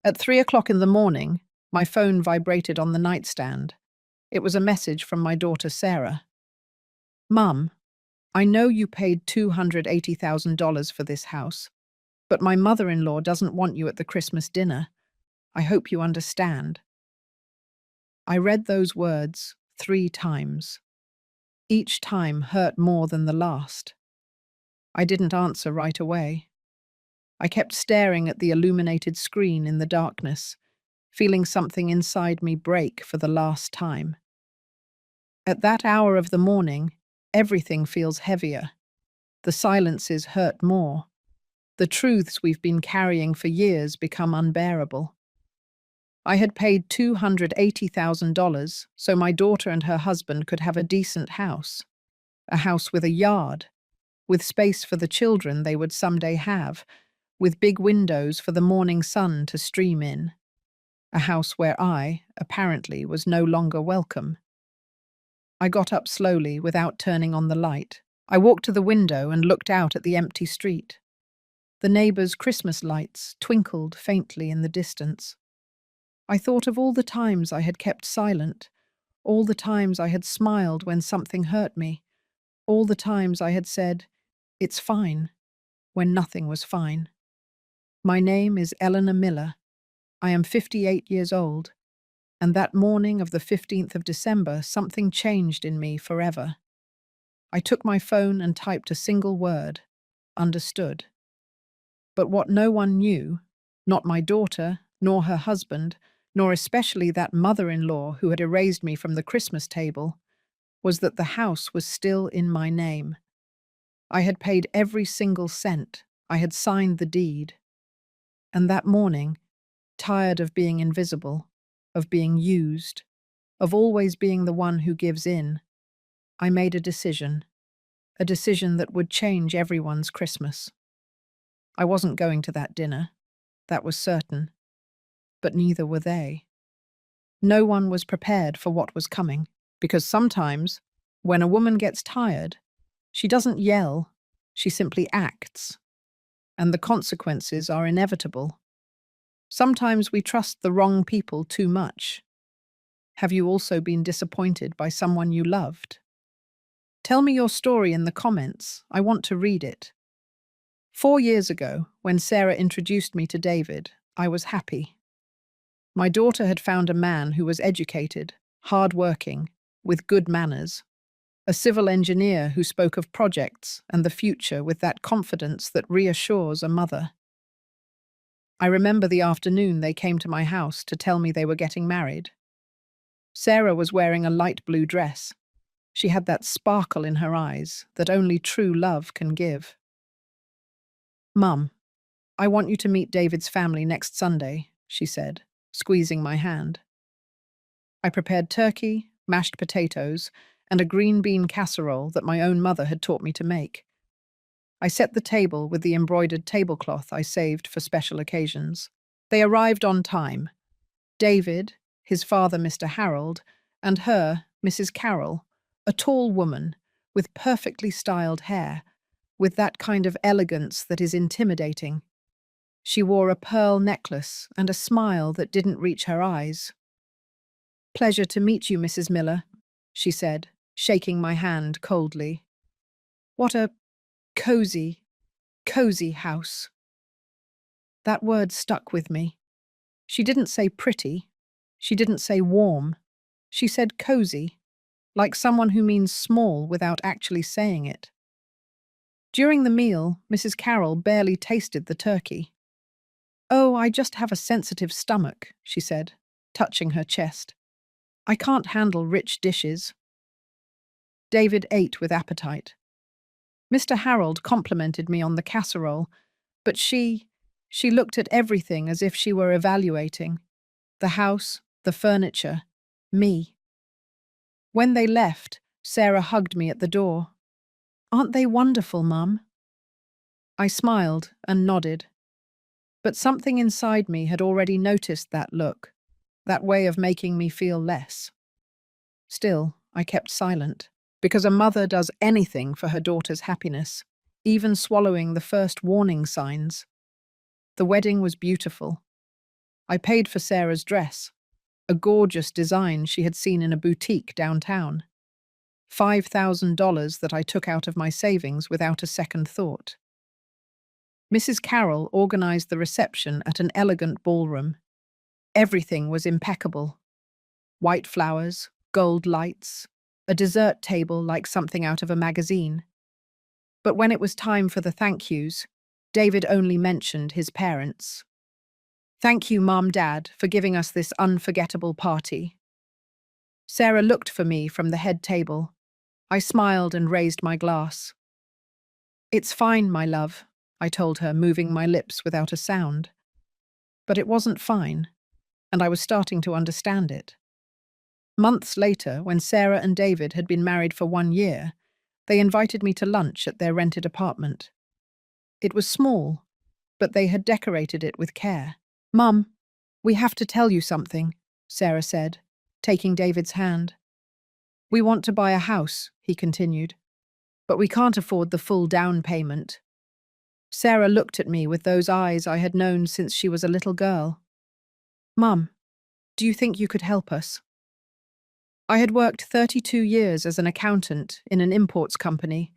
At 3 o'clock in the morning, my phone vibrated on the nightstand. It was a message from my daughter Sarah. Mum, I know you paid $280,000 for this house, but my mother-in-law doesn't want you at the Christmas dinner. I hope you understand. I read those words 3 times. Each time hurt more than the last. I didn't answer right away. I kept staring at the illuminated screen in the darkness, feeling something inside me break for the last time. At that hour of the morning, everything feels heavier. The silences hurt more. The truths we've been carrying for years become unbearable. I had paid $280,000 so my daughter and her husband could have a decent house. A house with a yard, with space for the children they would someday have, with big windows for the morning sun to stream in. A house where I, apparently, was no longer welcome. I got up slowly without turning on the light. I walked to the window and looked out at the empty street. The neighbors' Christmas lights twinkled faintly in the distance. I thought of all the times I had kept silent, all the times I had smiled when something hurt me, all the times I had said, "It's fine," when nothing was fine. My name is Eleanor Miller. I am 58 years old, and that morning of the 15th of December, something changed in me forever. I took my phone and typed a single word, understood. But what no one knew, not my daughter, nor her husband, nor especially that mother-in-law who had erased me from the Christmas table, was that the house was still in my name. I had paid every single cent. I had signed the deed. And that morning, tired of being invisible, of being used, of always being the one who gives in, I made a decision that would change everyone's Christmas. I wasn't going to that dinner, that was certain, but neither were they. No one was prepared for what was coming, because sometimes, when a woman gets tired, she doesn't yell, she simply acts, and the consequences are inevitable. Sometimes we trust the wrong people too much. Have you also been disappointed by someone you loved? Tell me your story in the comments. I want to read it. 4 years ago, when Sarah introduced me to David, I was happy. My daughter had found a man who was educated, hard-working, with good manners. A civil engineer who spoke of projects and the future with that confidence that reassures a mother. I remember the afternoon they came to my house to tell me they were getting married. Sarah was wearing a light blue dress. She had that sparkle in her eyes that only true love can give. "Mum, I want you to meet David's family next Sunday," she said, squeezing my hand. I prepared turkey, mashed potatoes, and a green bean casserole that my own mother had taught me to make. I set the table with the embroidered tablecloth I saved for special occasions. They arrived on time. David, his father Mr. Harold, and her, Mrs. Carroll, a tall woman with perfectly styled hair, with that kind of elegance that is intimidating. She wore a pearl necklace and a smile that didn't reach her eyes. "Pleasure to meet you, Mrs. Miller," she said, shaking my hand coldly. "What a cozy, cozy house." That word stuck with me. She didn't say pretty. She didn't say warm. She said cozy, like someone who means small without actually saying it. During the meal, Mrs. Carroll barely tasted the turkey. "Oh, I just have a sensitive stomach," she said, touching her chest. "I can't handle rich dishes." David ate with appetite. Mr. Harold complimented me on the casserole, but she looked at everything as if she were evaluating. The house, the furniture, me. When they left, Sarah hugged me at the door. "Aren't they wonderful, Mum?" I smiled and nodded. But something inside me had already noticed that look, that way of making me feel less. Still, I kept silent, because a mother does anything for her daughter's happiness, even swallowing the first warning signs. The wedding was beautiful. I paid for Sarah's dress, a gorgeous design she had seen in a boutique downtown. $5,000 that I took out of my savings without a second thought. Mrs. Carroll organized the reception at an elegant ballroom. Everything was impeccable. White flowers, gold lights, a dessert table like something out of a magazine. But when it was time for the thank yous, David only mentioned his parents. "Thank you, Mom, Dad, for giving us this unforgettable party." Sarah looked for me from the head table. I smiled and raised my glass. "It's fine, my love," I told her, moving my lips without a sound. But it wasn't fine, and I was starting to understand it. Months later, when Sarah and David had been married for 1 year, they invited me to lunch at their rented apartment. It was small, but they had decorated it with care. "Mum, we have to tell you something," Sarah said, taking David's hand. "We want to buy a house," he continued, "but we can't afford the full down payment." Sarah looked at me with those eyes I had known since she was a little girl. "Mum, do you think you could help us?" I had worked 32 years as an accountant in an imports company.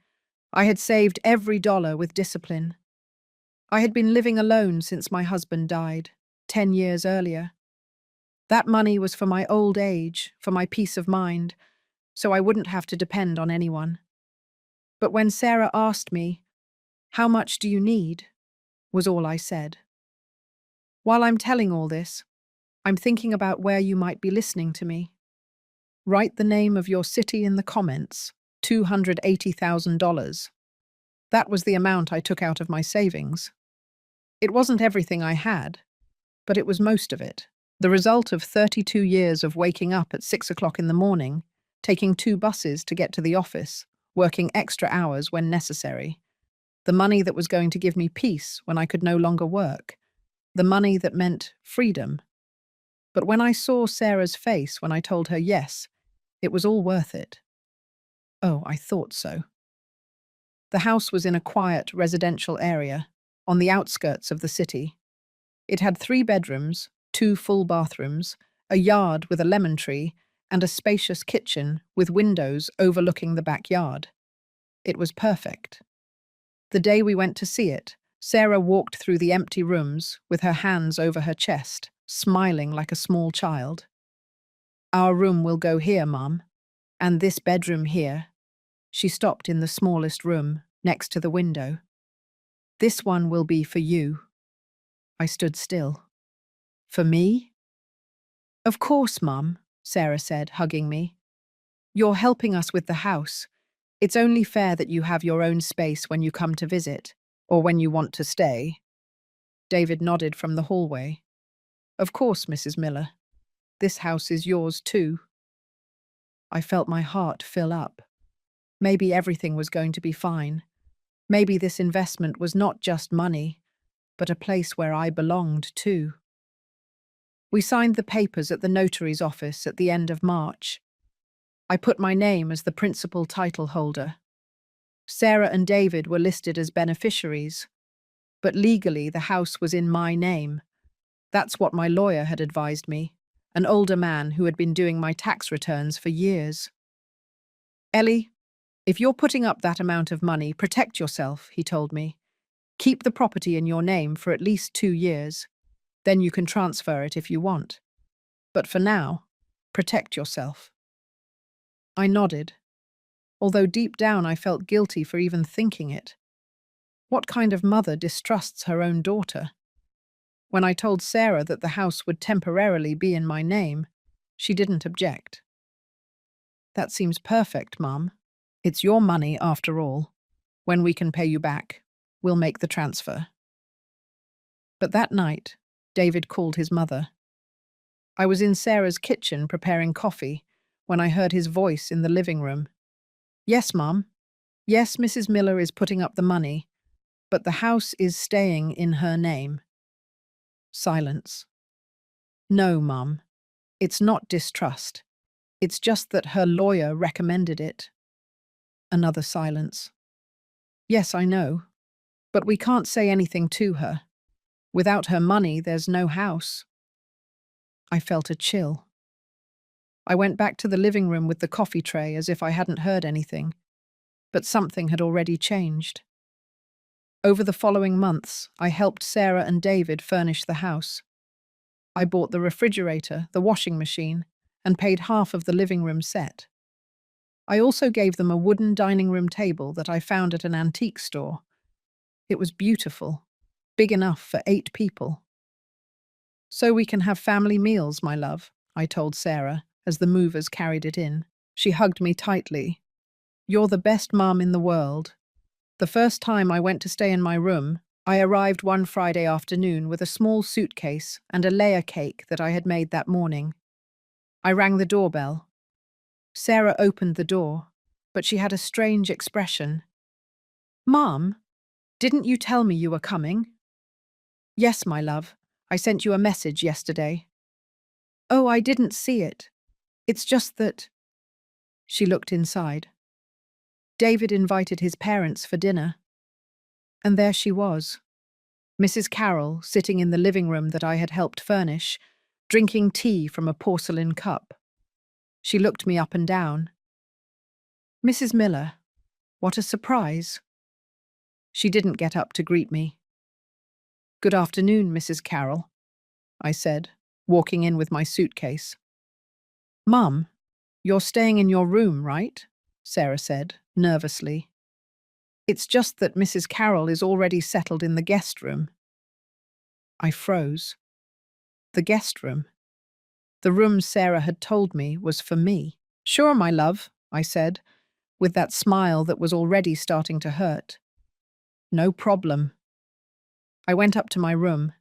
I had saved every dollar with discipline. I had been living alone since my husband died, 10 years earlier. That money was for my old age, for my peace of mind, so I wouldn't have to depend on anyone. But when Sarah asked me, "How much do you need?" was all I said. While I'm telling all this, I'm thinking about where you might be listening to me. Write the name of your city in the comments. $280,000. That was the amount I took out of my savings. It wasn't everything I had, but it was most of it. The result of 32 years of waking up at 6 o'clock in the morning, taking 2 buses to get to the office, working extra hours when necessary. The money that was going to give me peace when I could no longer work. The money that meant freedom. But when I saw Sarah's face when I told her yes, it was all worth it. Oh, I thought so. The house was in a quiet residential area, on the outskirts of the city. It had 3 bedrooms, 2 full bathrooms, a yard with a lemon tree, and a spacious kitchen with windows overlooking the backyard. It was perfect. The day we went to see it, Sarah walked through the empty rooms with her hands over her chest, smiling like a small child. "Our room will go here, Mum, and this bedroom here." She stopped in the smallest room, next to the window. "This one will be for you." I stood still. "For me?" "Of course, Mum," Sarah said, hugging me. "You're helping us with the house. It's only fair that you have your own space when you come to visit, or when you want to stay." David nodded from the hallway. "Of course, Mrs. Miller. This house is yours too." I felt my heart fill up. Maybe everything was going to be fine. Maybe this investment was not just money, but a place where I belonged too. We signed the papers at the notary's office at the end of March. I put my name as the principal title holder. Sarah and David were listed as beneficiaries, but legally the house was in my name. That's what my lawyer had advised me, an older man who had been doing my tax returns for years. "Ellie, if you're putting up that amount of money, protect yourself," he told me. "Keep the property in your name for at least 2 years. Then you can transfer it if you want. But for now, protect yourself." I nodded, although deep down I felt guilty for even thinking it. What kind of mother distrusts her own daughter? When I told Sarah that the house would temporarily be in my name, she didn't object. "That seems perfect, Mum. It's your money after all. When we can pay you back, we'll make the transfer." But that night, David called his mother. I was in Sarah's kitchen preparing coffee when I heard his voice in the living room. "Yes, Mum. Yes, Mrs. Miller is putting up the money, but the house is staying in her name." Silence. "No, Mum. It's not distrust. It's just that her lawyer recommended it." Another silence. "Yes, I know. But we can't say anything to her. Without her money, there's no house." I felt a chill. I went back to the living room with the coffee tray as if I hadn't heard anything, but something had already changed. Over the following months, I helped Sarah and David furnish the house. I bought the refrigerator, the washing machine, and paid half of the living room set. I also gave them a wooden dining room table that I found at an antique store. It was beautiful, big enough for 8 people. "So we can have family meals, my love," I told Sarah as the movers carried it in. She hugged me tightly. "You're the best mom in the world." The first time I went to stay in my room, I arrived one Friday afternoon with a small suitcase and a layer cake that I had made that morning. I rang the doorbell. Sarah opened the door, but she had a strange expression. "Mom, didn't you tell me you were coming?" "Yes, my love. I sent you a message yesterday." "Oh, I didn't see it. It's just that—" She looked inside. David invited his parents for dinner. And there she was, Mrs. Carroll, sitting in the living room that I had helped furnish, drinking tea from a porcelain cup. She looked me up and down. "Mrs. Miller, what a surprise." She didn't get up to greet me. "Good afternoon, Mrs. Carroll," I said, walking in with my suitcase. "Mum, you're staying in your room, right?" Sarah said, nervously. "It's just that Mrs. Carroll is already settled in the guest room." I froze. The guest room. The room Sarah had told me was for me. "Sure, my love," I said, with that smile that was already starting to hurt. "No problem." I went up to my room,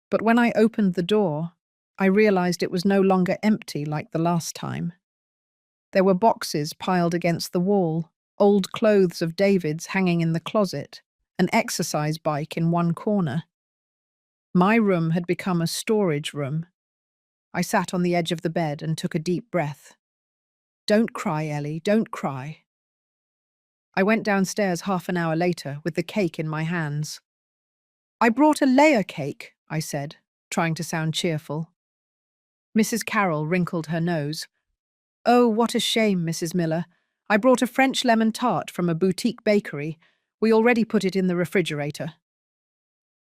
but when I opened the door, I realized it was no longer empty like the last time. There were boxes piled against the wall, old clothes of David's hanging in the closet, an exercise bike in one corner. My room had become a storage room. I sat on the edge of the bed and took a deep breath. "Don't cry, Ellie, don't cry." I went downstairs half an hour later with the cake in my hands. "I brought a layer cake," I said, trying to sound cheerful. Mrs. Carroll wrinkled her nose. "Oh, what a shame, Mrs. Miller. I brought a French lemon tart from a boutique bakery. We already put it in the refrigerator."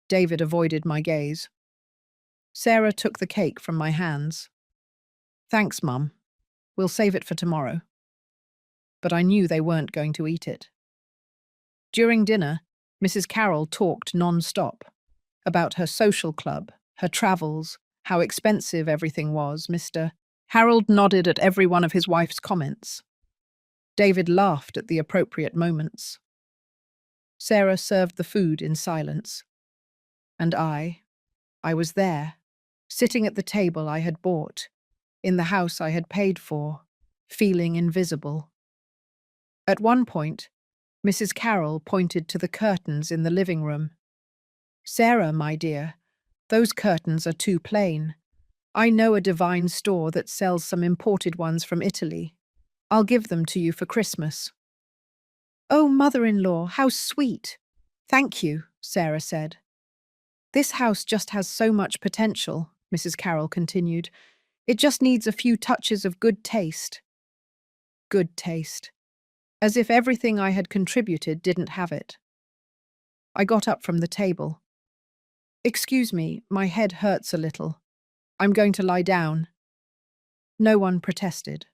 David avoided my gaze. Sarah took the cake from my hands. "Thanks, Mum. We'll save it for tomorrow." But I knew they weren't going to eat it. During dinner, Mrs. Carroll talked non-stop about her social club, her travels, how expensive everything was. Mr. Harold nodded at every one of his wife's comments. David laughed at the appropriate moments. Sarah served the food in silence. And I was there, sitting at the table I had bought, in the house I had paid for, feeling invisible. At one point, Mrs. Carroll pointed to the curtains in the living room. "Sarah, my dear, those curtains are too plain. I know a divine store that sells some imported ones from Italy. I'll give them to you for Christmas." "Oh, mother-in-law, how sweet." "Thank you," Sarah said. "This house just has so much potential," Mrs. Carroll continued. "It just needs a few touches of good taste." Good taste. As if everything I had contributed didn't have it. I got up from the table. "Excuse me, my head hurts a little. I'm going to lie down." No one protested.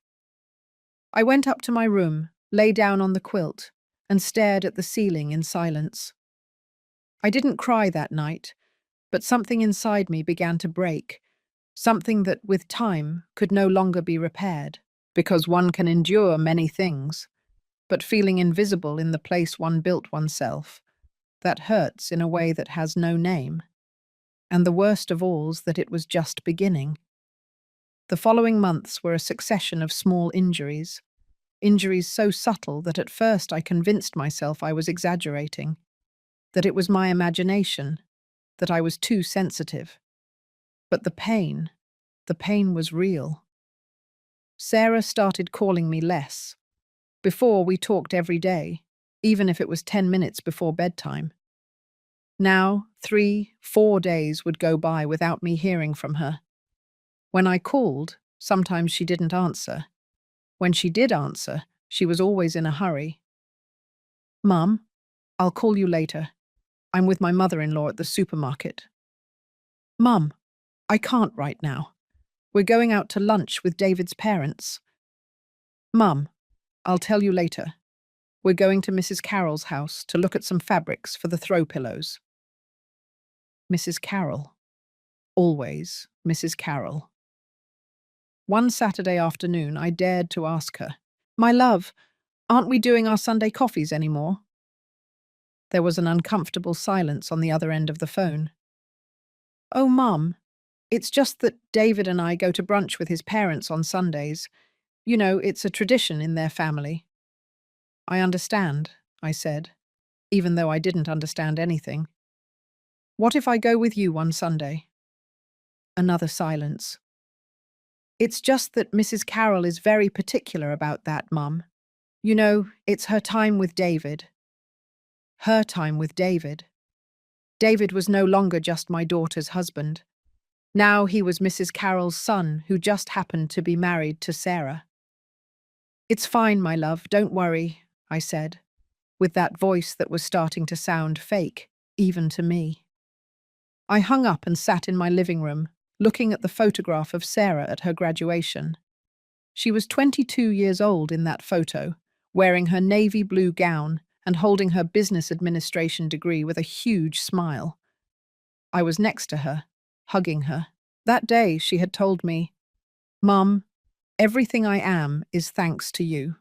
I went up to my room, lay down on the quilt, and stared at the ceiling in silence. I didn't cry that night, but something inside me began to break, something that, with time, could no longer be repaired, because one can endure many things, but feeling invisible in the place one built oneself, that hurts in a way that has no name. And the worst of all's that it was just beginning. The following months were a succession of small injuries so subtle that at first I convinced myself I was exaggerating, that it was my imagination, that I was too sensitive. But the pain was real. Sarah started calling me less. Before, we talked every day, even if it was 10 minutes before bedtime. Now, 3, 4 days would go by without me hearing from her. When I called, sometimes she didn't answer. When she did answer, she was always in a hurry. Mum, I'll call you later. I'm with my mother-in-law at the supermarket. Mum, I can't right now. We're going out to lunch with David's parents. Mum, I'll tell you later. We're going to Mrs. Carroll's house to look at some fabrics for the throw pillows. Mrs. Carroll. Always Mrs. Carroll. One Saturday afternoon, I dared to ask her, My love, aren't we doing our Sunday coffees anymore? There was an uncomfortable silence on the other end of the phone. Oh, Mum, it's just that David and I go to brunch with his parents on Sundays. You know, it's a tradition in their family. I understand, I said, even though I didn't understand anything. What if I go with you one Sunday? Another silence. It's just that Mrs. Carroll is very particular about that, Mum. You know, it's her time with David. Her time with David. David was no longer just my daughter's husband. Now he was Mrs. Carroll's son, who just happened to be married to Sarah. It's fine, my love, don't worry, I said, with that voice that was starting to sound fake, even to me. I hung up and sat in my living room, looking at the photograph of Sarah at her graduation. She was 22 years old in that photo, wearing her navy blue gown and holding her business administration degree with a huge smile. I was next to her, hugging her. That day she had told me, Mum, everything I am is thanks to you.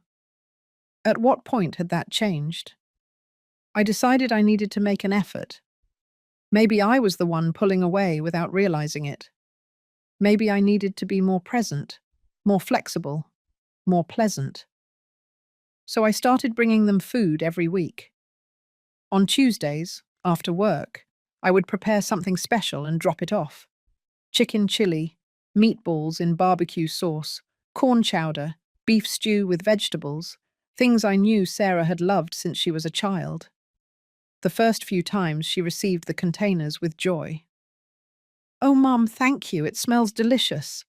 At what point had that changed? I decided I needed to make an effort. Maybe I was the one pulling away without realizing it. Maybe I needed to be more present, more flexible, more pleasant. So I started bringing them food every week. On Tuesdays, after work, I would prepare something special and drop it off. Chicken chili, meatballs in barbecue sauce, corn chowder, beef stew with vegetables, things I knew Sarah had loved since she was a child. The first few times she received the containers with joy. Oh, Mum, thank you, it smells delicious.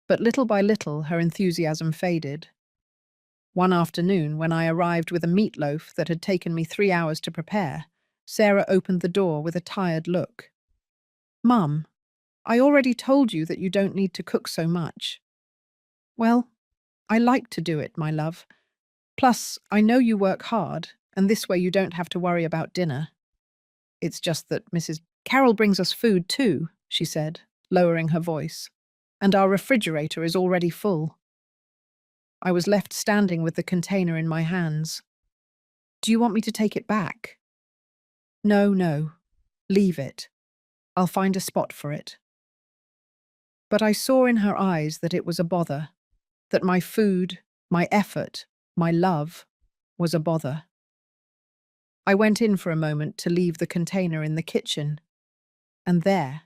But little by little her enthusiasm faded. One afternoon, when I arrived with a meatloaf that had taken me 3 hours to prepare, Sarah opened the door with a tired look. Mum, I already told you that you don't need to cook so much. Well, I like to do it, my love. Plus, I know you work hard, and this way you don't have to worry about dinner. It's just that Mrs. Carroll brings us food too, she said, lowering her voice, and our refrigerator is already full. I was left standing with the container in my hands. Do you want me to take it back? No, leave it. I'll find a spot for it. But I saw in her eyes that it was a bother, that my food, my effort, my love was a bother. I went in for a moment to leave the container in the kitchen, and there,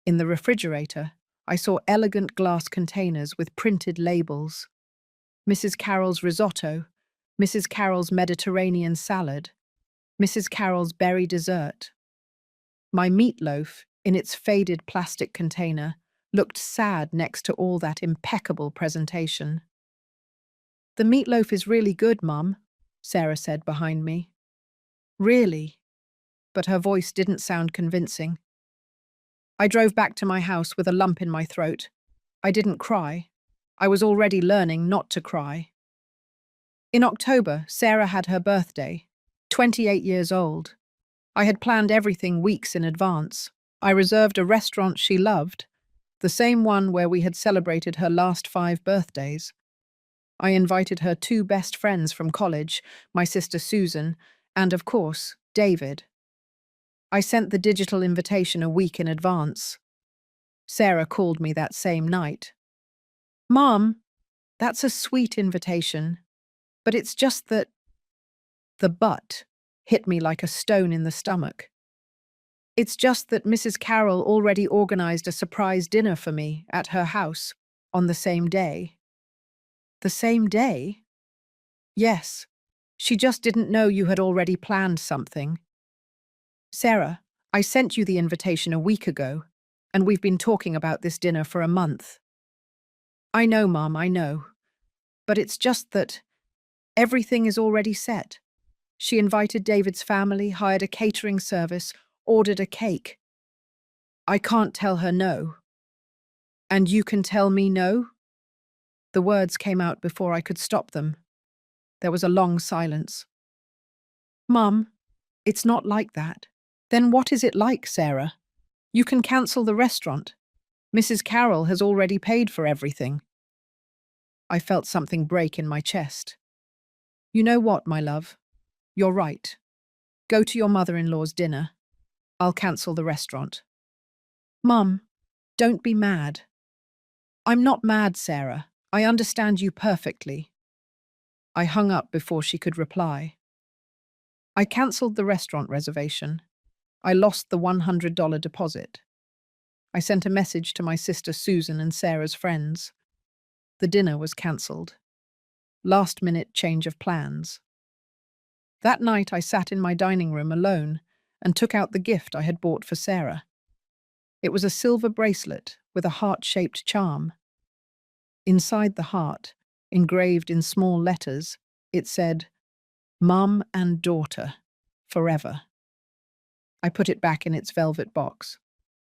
in the refrigerator, I saw elegant glass containers with printed labels. Mrs. Carroll's risotto, Mrs. Carroll's Mediterranean salad, Mrs. Carroll's berry dessert. My meatloaf, in its faded plastic container, looked sad next to all that impeccable presentation. The meatloaf is really good, Mum, Sarah said behind me. Really? But her voice didn't sound convincing. I drove back to my house with a lump in my throat. I didn't cry. I was already learning not to cry. In October, Sarah had her birthday, 28 years old. I had planned everything weeks in advance. I reserved a restaurant she loved, the same one where we had celebrated her last 5 birthdays. I invited her 2 best friends from college, my sister Susan, and of course, David. I sent the digital invitation a week in advance. Sarah called me that same night. Mom, that's a sweet invitation, but it's just that the but hit me like a stone in the stomach. It's just that Mrs. Carroll already organized a surprise dinner for me at her house on the same day. The same day? Yes. She just didn't know you had already planned something. Sarah, I sent you the invitation a week ago. And we've been talking about this dinner for a month. I know, Mom, I know. But it's just that everything is already set. She invited David's family, hired a catering service, ordered a cake. I can't tell her no. And you can tell me no? The words came out before I could stop them. There was a long silence. Mum, it's not like that. Then what is it like, Sarah? You can cancel the restaurant. Mrs. Carroll has already paid for everything. I felt something break in my chest. You know what, my love? You're right. Go to your mother-in-law's dinner. I'll cancel the restaurant. Mum, don't be mad. I'm not mad, Sarah. I understand you perfectly. I hung up before she could reply. I cancelled the restaurant reservation. I lost the $100 deposit. I sent a message to my sister Susan and Sarah's friends. The dinner was cancelled. Last-minute change of plans. That night I sat in my dining room alone and took out the gift I had bought for Sarah. It was a silver bracelet with a heart-shaped charm. Inside the heart, engraved in small letters, it said, Mum and daughter, forever. I put it back in its velvet box,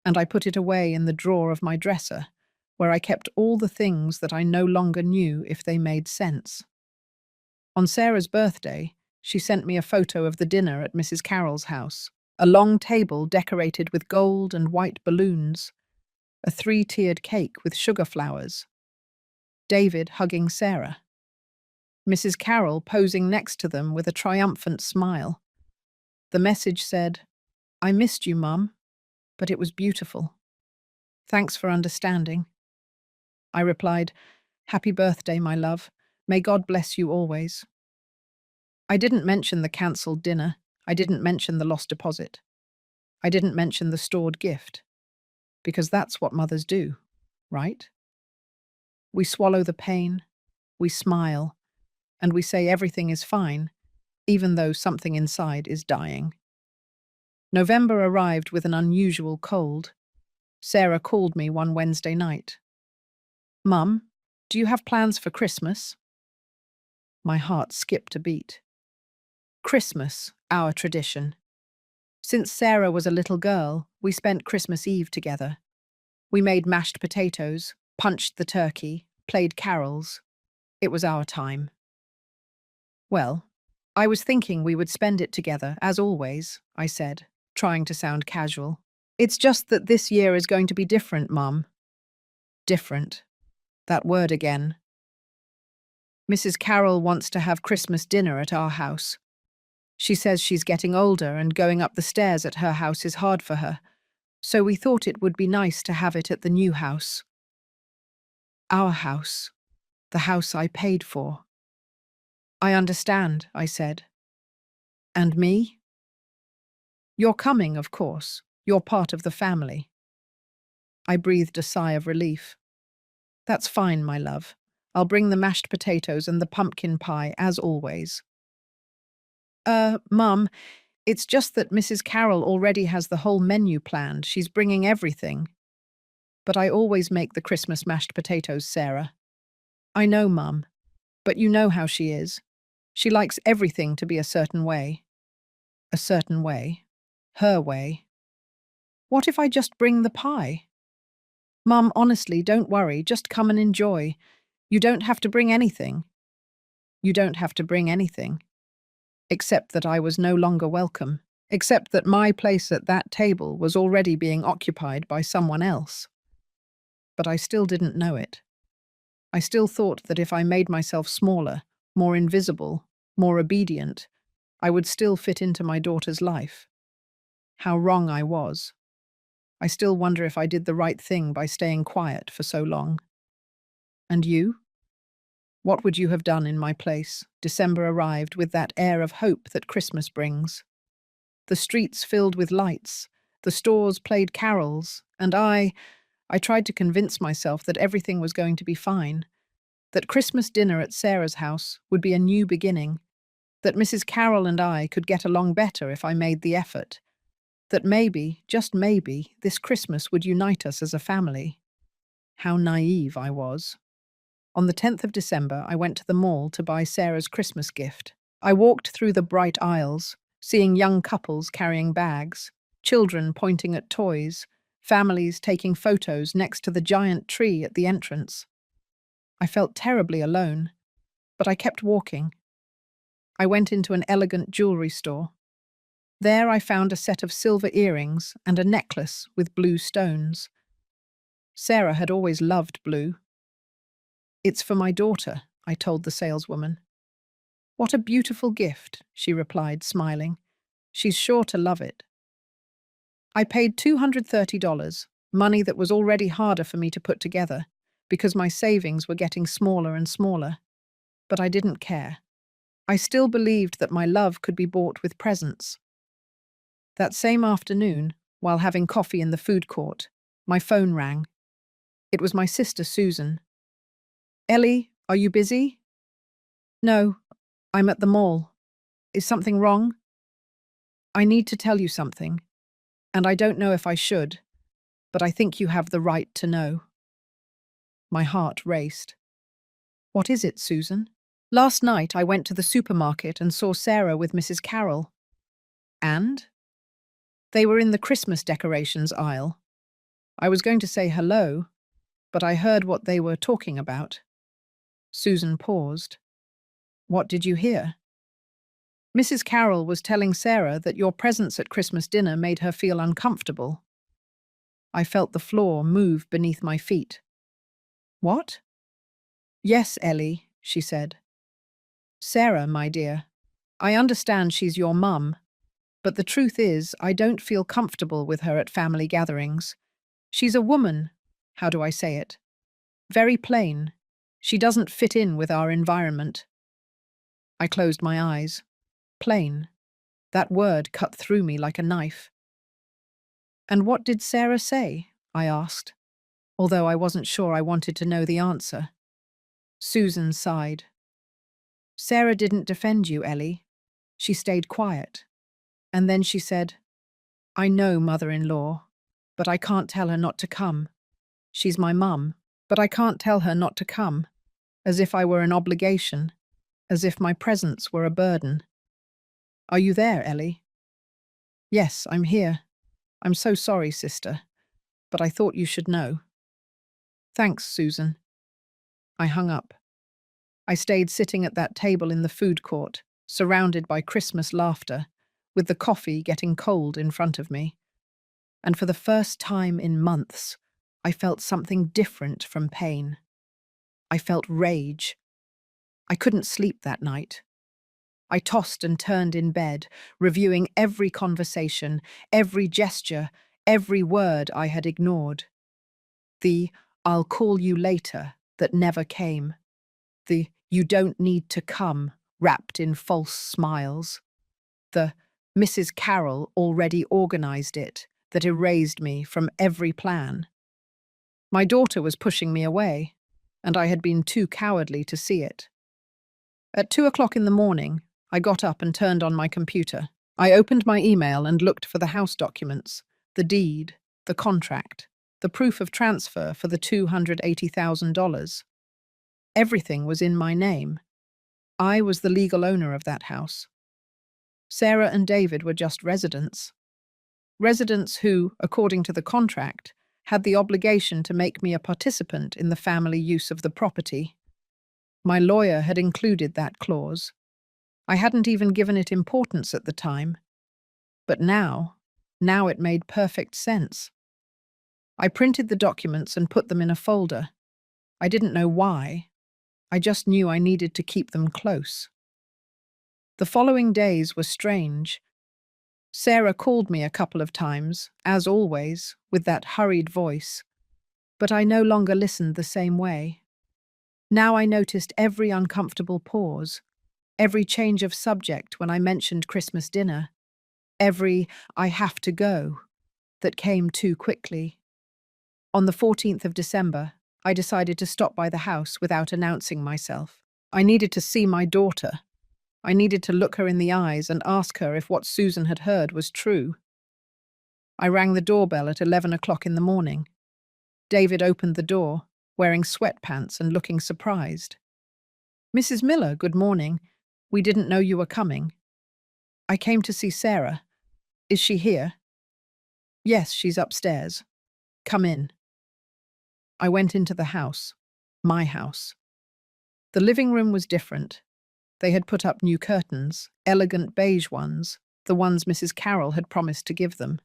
and I put it away in the drawer of my dresser, where I kept all the things that I no longer knew if they made sense. On Sarah's birthday, she sent me a photo of the dinner at Mrs. Carroll's house, a long table decorated with gold and white balloons, a 3-tiered cake with sugar flowers, David hugging Sarah, Mrs. Carroll posing next to them with a triumphant smile. The message said, I missed you, Mum, but it was beautiful. Thanks for understanding. I replied, Happy birthday, my love. May God bless you always. I didn't mention the cancelled dinner. I didn't mention the lost deposit. I didn't mention the stored gift. Because that's what mothers do, right? We swallow the pain, we smile, and we say everything is fine, even though something inside is dying. November arrived with an unusual cold. Sarah called me one Wednesday night. Mum, do you have plans for Christmas? My heart skipped a beat. Christmas, our tradition. Since Sarah was a little girl, we spent Christmas Eve together. We made mashed potatoes, punched the turkey, played carols. It was our time. Well, I was thinking we would spend it together, as always, I said, trying to sound casual. It's just that this year is going to be different, Mum. Different. That word again. Mrs. Carroll wants to have Christmas dinner at our house. She says she's getting older and going up the stairs at her house is hard for her, so we thought it would be nice to have it at the new house. Our house. The house I paid for. I understand, I said. And me? You're coming, of course. You're part of the family. I breathed a sigh of relief. That's fine, my love. I'll bring the mashed potatoes and the pumpkin pie, as always. Mum, it's just that Mrs. Carroll already has the whole menu planned. She's bringing everything. But I always make the Christmas mashed potatoes, Sarah. I know, Mum, but you know how she is. She likes everything to be a certain way. A certain way. Her way. What if I just bring the pie? Mum, honestly, don't worry. Just come and enjoy. You don't have to bring anything. You don't have to bring anything. Except that I was no longer welcome. Except that my place at that table was already being occupied by someone else. But I still didn't know it. I still thought that if I made myself smaller, more invisible, more obedient, I would still fit into my daughter's life. How wrong I was. I still wonder if I did the right thing by staying quiet for so long. And you? What would you have done in my place? December arrived with that air of hope that Christmas brings. The streets filled with lights, the stores played carols, and I tried to convince myself that everything was going to be fine, that Christmas dinner at Sarah's house would be a new beginning, that Mrs. Carroll and I could get along better if I made the effort. That maybe, just maybe, this Christmas would unite us as a family. How naive I was. On the 10th of December, I went to the mall to buy Sarah's Christmas gift. I walked through the bright aisles, seeing young couples carrying bags, children pointing at toys, families taking photos next to the giant tree at the entrance. I felt terribly alone, but I kept walking. I went into an elegant jewelry store. There I found a set of silver earrings and a necklace with blue stones. Sarah had always loved blue. "It's for my daughter," I told the saleswoman. "What a beautiful gift," she replied, smiling. "She's sure to love it." I paid $230, money that was already harder for me to put together, because my savings were getting smaller and smaller. But I didn't care. I still believed that my love could be bought with presents. That same afternoon, while having coffee in the food court, my phone rang. It was my sister Susan. "Ellie, are you busy?" "No, I'm at the mall. Is something wrong?" "I need to tell you something, and I don't know if I should, but I think you have the right to know." My heart raced. "What is it, Susan?" "Last night I went to the supermarket and saw Sarah with Mrs. Carroll." "And?" "They were in the Christmas decorations aisle. I was going to say hello, but I heard what they were talking about." Susan paused. "What did you hear?" "Mrs. Carroll was telling Sarah that your presence at Christmas dinner made her feel uncomfortable." I felt the floor move beneath my feet. "What?" "Yes, Ellie," she said. "Sarah, my dear, I understand she's your mum, but the truth is I don't feel comfortable with her at family gatherings. She's a woman, how do I say it? Very plain. She doesn't fit in with our environment." I closed my eyes. Plain. That word cut through me like a knife. "And what did Sarah say?" I asked, although I wasn't sure I wanted to know the answer. Susan sighed. "Sarah didn't defend you, Ellie. She stayed quiet. And then she said, 'I know, mother-in-law, but I can't tell her not to come. She's my mum, but I can't tell her not to come,' as if I were an obligation, as if my presence were a burden." "Are you there, Ellie?" "Yes, I'm here. I'm so sorry, sister, but I thought you should know." "Thanks, Susan." I hung up. I stayed sitting at that table in the food court, surrounded by Christmas laughter, with the coffee getting cold in front of me. And for the first time in months, I felt something different from pain. I felt rage. I couldn't sleep that night. I tossed and turned in bed, reviewing every conversation, every gesture, every word I had ignored. The "I'll call you later" that never came. The "you don't need to come" wrapped in false smiles. The "Mrs. Carroll already organized it" that erased me from every plan. My daughter was pushing me away, and I had been too cowardly to see it. At 2 o'clock in the morning, I got up and turned on my computer. I opened my email and looked for the house documents, the deed, the contract, the proof of transfer for the $280,000. Everything was in my name. I was the legal owner of that house. Sarah and David were just residents. Residents who, according to the contract, had the obligation to make me a participant in the family use of the property. My lawyer had included that clause. I hadn't even given it importance at the time. But now it made perfect sense. I printed the documents and put them in a folder. I didn't know why. I just knew I needed to keep them close. The following days were strange. Sarah called me a couple of times, as always, with that hurried voice. But I no longer listened the same way. Now I noticed every uncomfortable pause, every change of subject when I mentioned Christmas dinner, every "I have to go" that came too quickly. On the 14th of December, I decided to stop by the house without announcing myself. I needed to see my daughter. I needed to look her in the eyes and ask her if what Susan had heard was true. I rang the doorbell at 11 o'clock in the morning. David opened the door, wearing sweatpants and looking surprised. Mrs. Miller, good morning. We didn't know you were coming. I came to see Sarah. Is she here? Yes, she's upstairs. Come in. I went into the house. My house. The living room was different. They had put up new curtains, elegant beige ones, the ones Mrs. Carroll had promised to give them.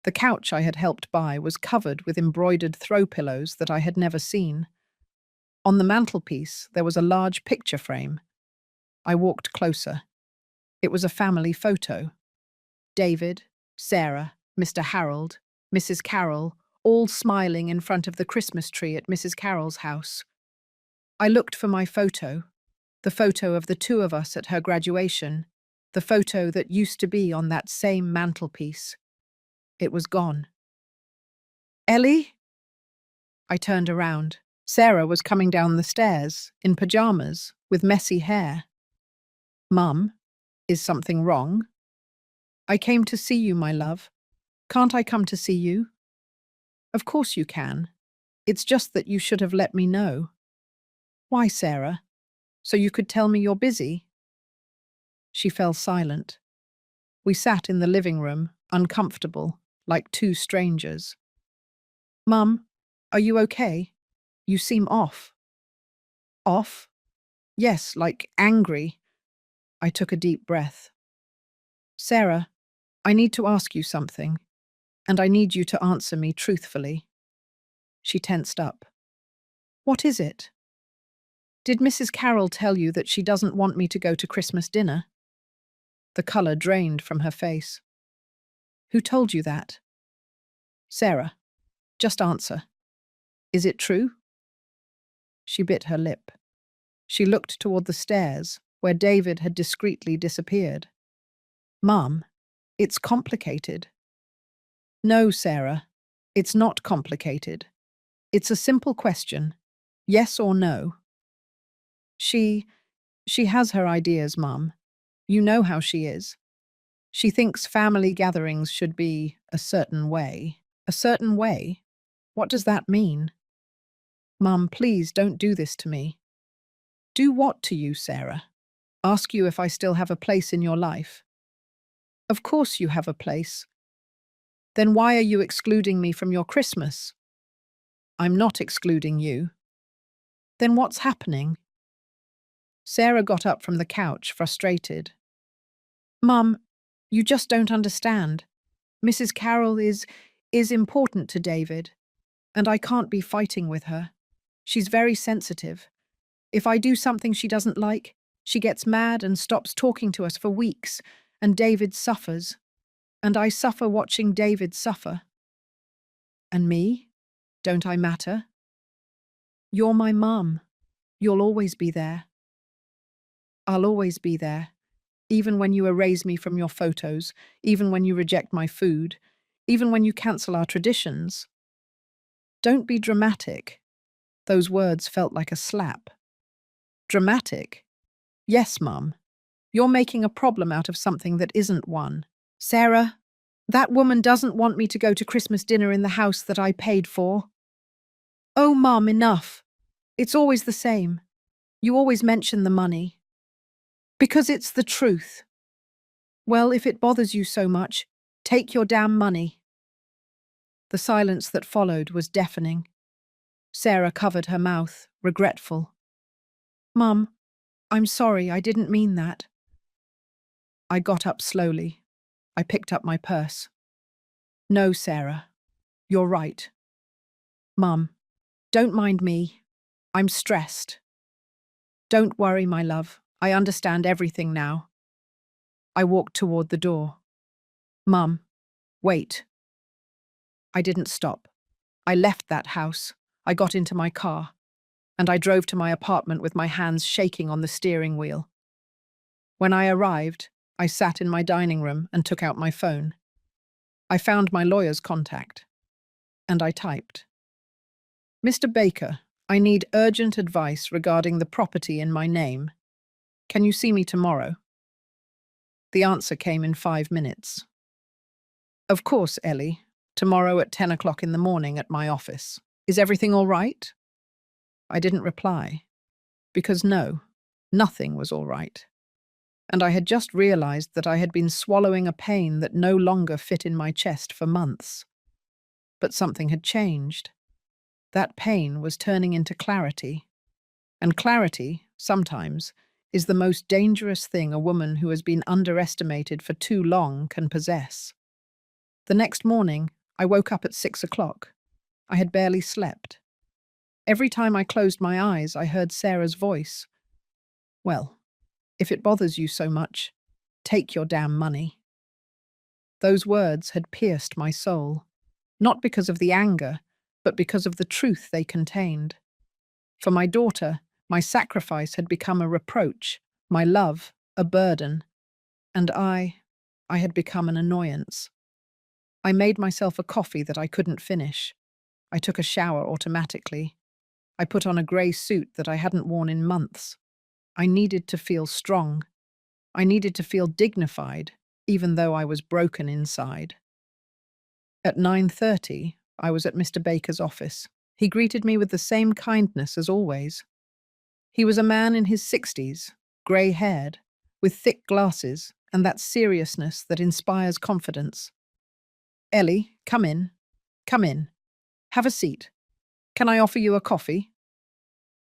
The couch I had helped buy was covered with embroidered throw pillows that I had never seen. On the mantelpiece, there was a large picture frame. I walked closer. It was a family photo. David, Sarah, Mr. Harold, Mrs. Carroll, all smiling in front of the Christmas tree at Mrs. Carroll's house. I looked for my photo, the photo of the two of us at her graduation, the photo that used to be on that same mantelpiece. It was gone. Ellie? I turned around. Sarah was coming down the stairs, in pajamas, with messy hair. Mum, is something wrong? I came to see you, my love. Can't I come to see you? Of course you can. It's just that you should have let me know. Why, Sarah? So you could tell me you're busy? She fell silent. We sat in the living room, uncomfortable, like two strangers. Mum, are you okay? You seem off. Off? Yes, like angry. I took a deep breath. Sarah, I need to ask you something, and I need you to answer me truthfully. She tensed up. What is it? Did Mrs. Carroll tell you that she doesn't want me to go to Christmas dinner? The colour drained from her face. Who told you that? Sarah, just answer. Is it true? She bit her lip. She looked toward the stairs, where David had discreetly disappeared. Mum, it's complicated. No, Sarah, it's not complicated. It's a simple question. Yes or no? She has her ideas, Mum. You know how she is. She thinks family gatherings should be a certain way. A certain way? What does that mean? Mum, please don't do this to me. Do what to you, Sarah? Ask you if I still have a place in your life. Of course you have a place. Then why are you excluding me from your Christmas? I'm not excluding you. Then what's happening? Sarah got up from the couch, frustrated. Mum, you just don't understand. Mrs. Carroll is important to David, and I can't be fighting with her. She's very sensitive. If I do something she doesn't like, she gets mad and stops talking to us for weeks, and David suffers. And I suffer watching David suffer. And me? Don't I matter? You're my mum. You'll always be there. I'll always be there, even when you erase me from your photos, even when you reject my food, even when you cancel our traditions. Don't be dramatic. Those words felt like a slap. Dramatic? Yes, Mum. You're making a problem out of something that isn't one. Sarah, that woman doesn't want me to go to Christmas dinner in the house that I paid for. Oh, Mum, enough. It's always the same. You always mention the money. Because it's the truth. Well, if it bothers you so much, take your damn money. The silence that followed was deafening. Sarah covered her mouth, regretful. Mum, I'm sorry, I didn't mean that. I got up slowly. I picked up my purse. No, Sarah, you're right. Mum, don't mind me. I'm stressed. Don't worry, my love. I understand everything now. I walked toward the door. Mum, wait. I didn't stop. I left that house. I got into my car, and I drove to my apartment with my hands shaking on the steering wheel. When I arrived, I sat in my dining room and took out my phone. I found my lawyer's contact, and I typed. Mr. Baker, I need urgent advice regarding the property in my name. Can you see me tomorrow? The answer came in 5 minutes. Of course, Ellie. Tomorrow at 10 o'clock in the morning at my office. Is everything all right? I didn't reply. Because no, nothing was all right. And I had just realized that I had been swallowing a pain that no longer fit in my chest for months. But something had changed. That pain was turning into clarity. And clarity, sometimes, is the most dangerous thing a woman who has been underestimated for too long can possess. The next morning, I woke up at 6 o'clock. I had barely slept. Every time I closed my eyes, I heard Sarah's voice. Well, if it bothers you so much, take your damn money. Those words had pierced my soul, not because of the anger, but because of the truth they contained. For my daughter, my sacrifice had become a reproach, my love, a burden, and I had become an annoyance. I made myself a coffee that I couldn't finish. I took a shower automatically. I put on a grey suit that I hadn't worn in months. I needed to feel strong. I needed to feel dignified, even though I was broken inside. At 9:30, I was at Mr. Baker's office. He greeted me with the same kindness as always. He was a man in his 60s, grey-haired, with thick glasses and that seriousness that inspires confidence. Ellie, come in. Come in. Have a seat. Can I offer you a coffee?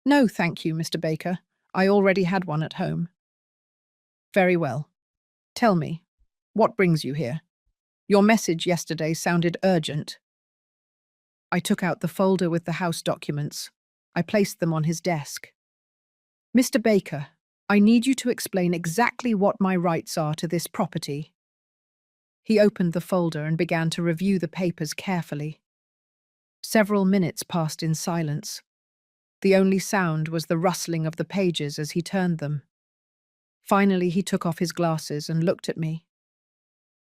No, thank you, Mr. Baker. I already had one at home. Very well. Tell me, what brings you here? Your message yesterday sounded urgent. I took out the folder with the house documents. I placed them on his desk. Mr. Baker, I need you to explain exactly what my rights are to this property. He opened the folder and began to review the papers carefully. Several minutes passed in silence. The only sound was the rustling of the pages as he turned them. Finally, he took off his glasses and looked at me.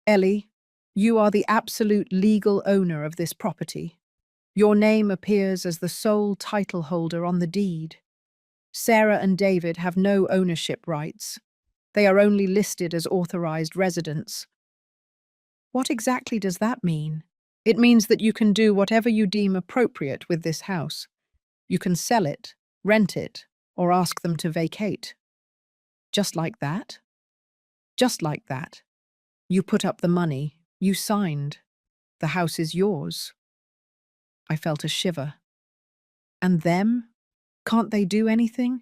Ellie, you are the absolute legal owner of this property. Your name appears as the sole title holder on the deed. Sarah and David have no ownership rights. They are only listed as authorized residents. What exactly does that mean? It means that you can do whatever you deem appropriate with this house. You can sell it, rent it, or ask them to vacate. Just like that? Just like that. You put up the money, you signed. The house is yours. I felt a shiver. And them? Can't they do anything?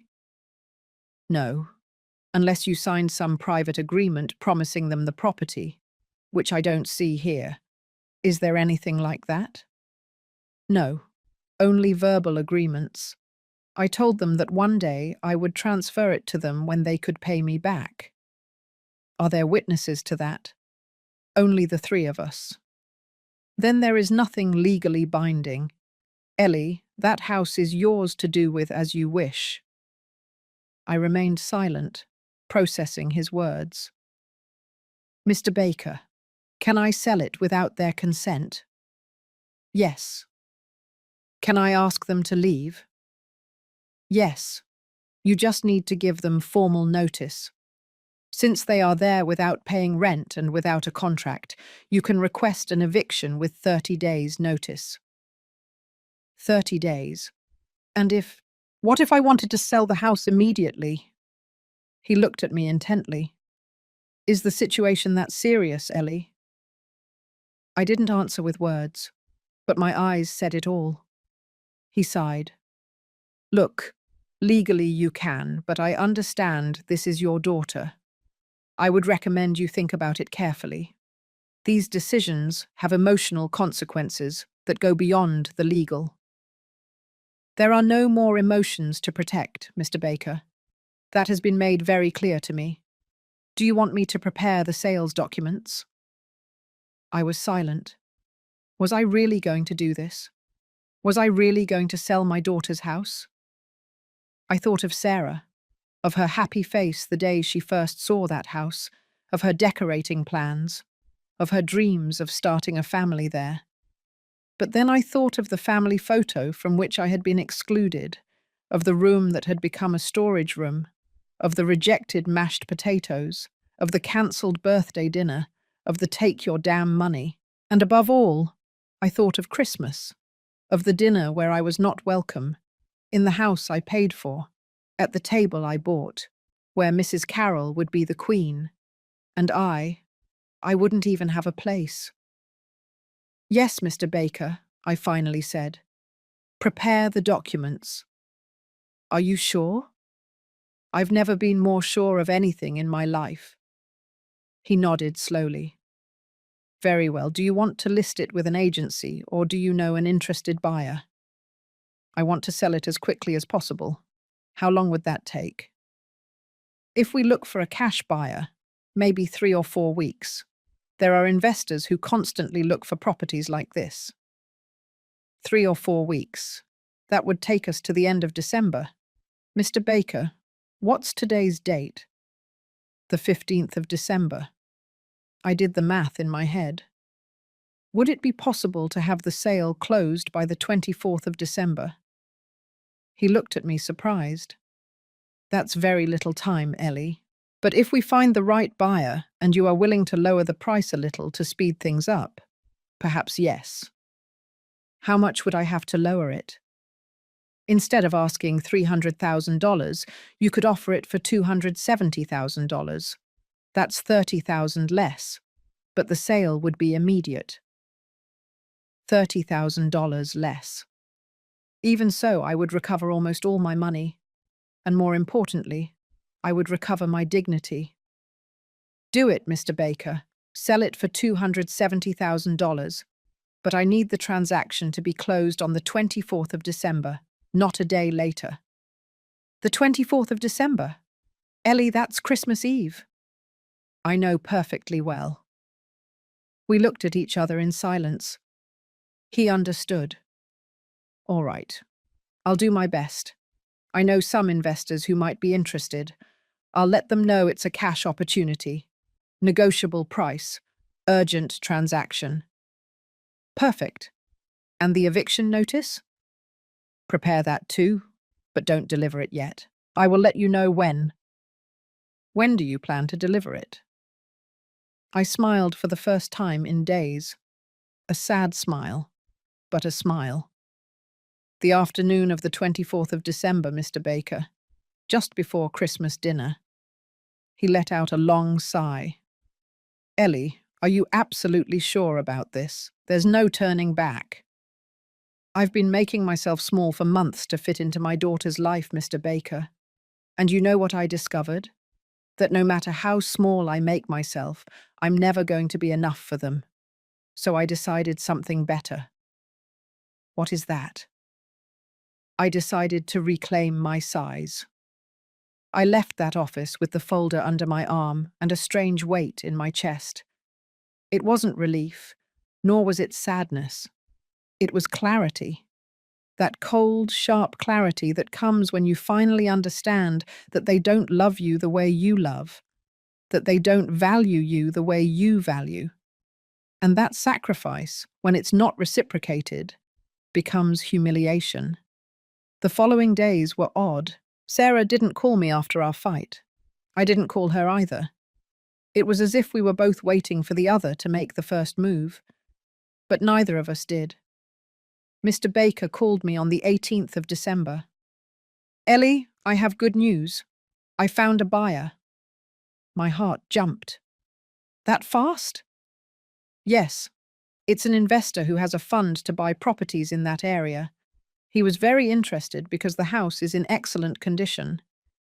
No, unless you signed some private agreement promising them the property, which I don't see here. Is there anything like that? No, only verbal agreements. I told them that one day I would transfer it to them when they could pay me back. Are there witnesses to that? Only the three of us. Then there is nothing legally binding. Ellie, that house is yours to do with as you wish. I remained silent, processing his words. Mr. Baker, can I sell it without their consent? Yes. Can I ask them to leave? Yes. You just need to give them formal notice. Since they are there without paying rent and without a contract, you can request an eviction with 30 days' notice. 30 days. And what if I wanted to sell the house immediately? He looked at me intently. Is the situation that serious, Ellie? I didn't answer with words, but my eyes said it all. He sighed. Look, legally you can, but I understand this is your daughter. I would recommend you think about it carefully. These decisions have emotional consequences that go beyond the legal. There are no more emotions to protect, Mr. Baker. That has been made very clear to me. Do you want me to prepare the sales documents? I was silent. Was I really going to do this? Was I really going to sell my daughter's house? I thought of Sarah, of her happy face the day she first saw that house, of her decorating plans, of her dreams of starting a family there. But then I thought of the family photo from which I had been excluded, of the room that had become a storage room, of the rejected mashed potatoes, of the cancelled birthday dinner, of the take your damn money. And above all, I thought of Christmas, of the dinner where I was not welcome, in the house I paid for, at the table I bought, where Mrs. Carroll would be the queen, and I wouldn't even have a place. Yes, Mr. Baker, I finally said. Prepare the documents. Are you sure? I've never been more sure of anything in my life. He nodded slowly. Very well. Do you want to list it with an agency, or do you know an interested buyer? I want to sell it as quickly as possible. How long would that take? If we look for a cash buyer, maybe 3 or 4 weeks. There are investors who constantly look for properties like this. 3 or 4 weeks. That would take us to the end of December. Mr. Baker, what's today's date? The 15th of December. I did the math in my head. Would it be possible to have the sale closed by the 24th of December? He looked at me surprised. That's very little time, Ellie. But if we find the right buyer and you are willing to lower the price a little to speed things up, perhaps yes. How much would I have to lower it? Instead of asking $300,000, you could offer it for $270,000. That's $30,000 less, but the sale would be immediate. $30,000 less. Even so, I would recover almost all my money, and more importantly, I would recover my dignity. Do it, Mr. Baker. Sell it for $270,000, but I need the transaction to be closed on the 24th of December, not a day later. The 24th of December? Ellie, that's Christmas Eve. I know perfectly well. We looked at each other in silence. He understood. All right. I'll do my best. I know some investors who might be interested. I'll let them know it's a cash opportunity. Negotiable price. Urgent transaction. Perfect. And the eviction notice? Prepare that too, but don't deliver it yet. I will let you know when. When do you plan to deliver it? I smiled for the first time in days. A sad smile, but a smile. The afternoon of the 24th of December, Mr. Baker, just before Christmas dinner. He let out a long sigh. Ellie, are you absolutely sure about this? There's no turning back. I've been making myself small for months to fit into my daughter's life, Mr. Baker. And you know what I discovered? That no matter how small I make myself, I'm never going to be enough for them. So I decided something better. What is that? I decided to reclaim my size. I left that office with the folder under my arm and a strange weight in my chest. It wasn't relief, nor was it sadness. It was clarity. That cold, sharp clarity that comes when you finally understand that they don't love you the way you love, that they don't value you the way you value. And that sacrifice, when it's not reciprocated, becomes humiliation. The following days were odd. Sarah didn't call me after our fight. I didn't call her either. It was as if we were both waiting for the other to make the first move. But neither of us did. Mr. Baker called me on the 18th of December. Ellie, I have good news. I found a buyer. My heart jumped. That fast? Yes. It's an investor who has a fund to buy properties in that area. He was very interested because the house is in excellent condition.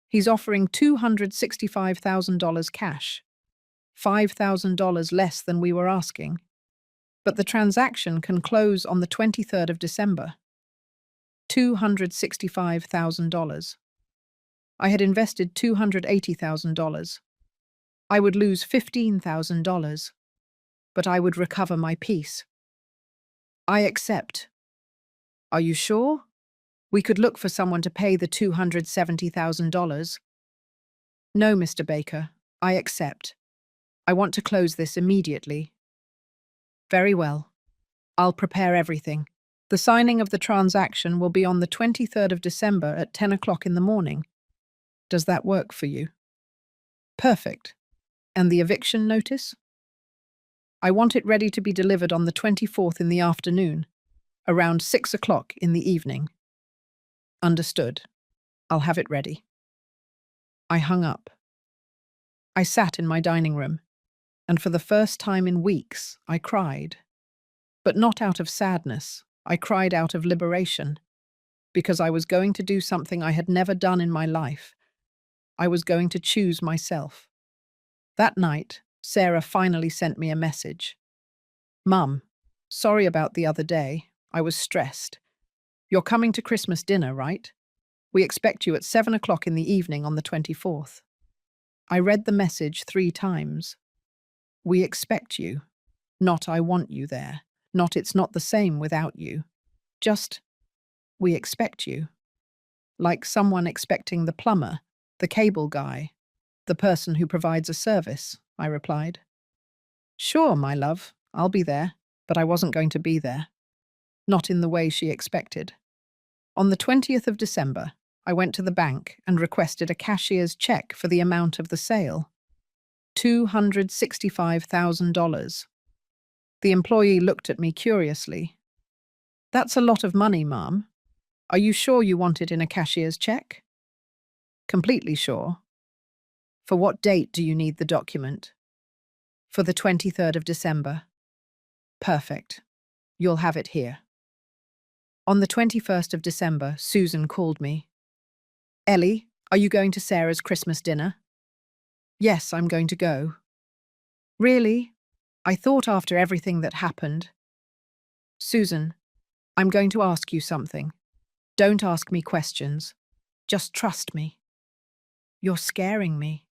He's offering $265,000 cash, $5,000 less than we were asking. But the transaction can close on the 23rd of December. $265,000. I had invested $280,000. I would lose $15,000, but I would recover my peace. I accept. Are you sure? We could look for someone to pay the $270,000. No, Mr. Baker, I accept. I want to close this immediately. Very well. I'll prepare everything. The signing of the transaction will be on the 23rd of December at 10 o'clock in the morning. Does that work for you? Perfect. And the eviction notice? I want it ready to be delivered on the 24th in the afternoon, around 6 o'clock in the evening. Understood. I'll have it ready. I hung up. I sat in my dining room, and for the first time in weeks, I cried. But not out of sadness. I cried out of liberation, because I was going to do something I had never done in my life. I was going to choose myself. That night, Sarah finally sent me a message. Mum, sorry about the other day. I was stressed. You're coming to Christmas dinner, right? We expect you at 7 o'clock in the evening on the 24th. I read the message 3 times. We expect you. Not I want you there. Not it's not the same without you. Just, we expect you. Like someone expecting the plumber, the cable guy, the person who provides a service, I replied. Sure, my love, I'll be there, but I wasn't going to be there. Not in the way she expected. On the 20th of December, I went to the bank and requested a cashier's check for the amount of the sale. $265,000. The employee looked at me curiously. That's a lot of money, Ma'am. Are you sure you want it in a cashier's check? Completely sure. For what date do you need the document? For the 23rd of December. Perfect. You'll have it here. On the 21st of December, Susan called me. Ellie, are you going to Sarah's Christmas dinner? Yes, I'm going to go. Really? I thought after everything that happened. Susan, I'm going to ask you something. Don't ask me questions. Just trust me. You're scaring me.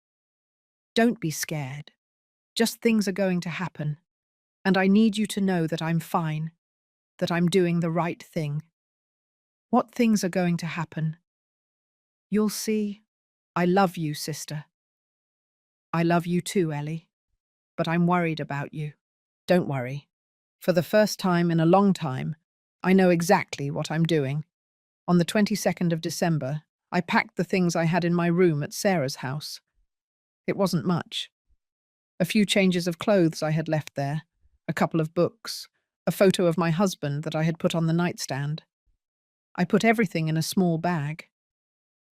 Don't be scared. Just things are going to happen. And I need you to know that I'm fine, that I'm doing the right thing. What things are going to happen? You'll see. I love you, sister. I love you too, Ellie. But I'm worried about you. Don't worry. For the first time in a long time, I know exactly what I'm doing. On the 22nd of December, I packed the things I had in my room at Sarah's house. It wasn't much. A few changes of clothes I had left there, a couple of books, a photo of my husband that I had put on the nightstand. I put everything in a small bag.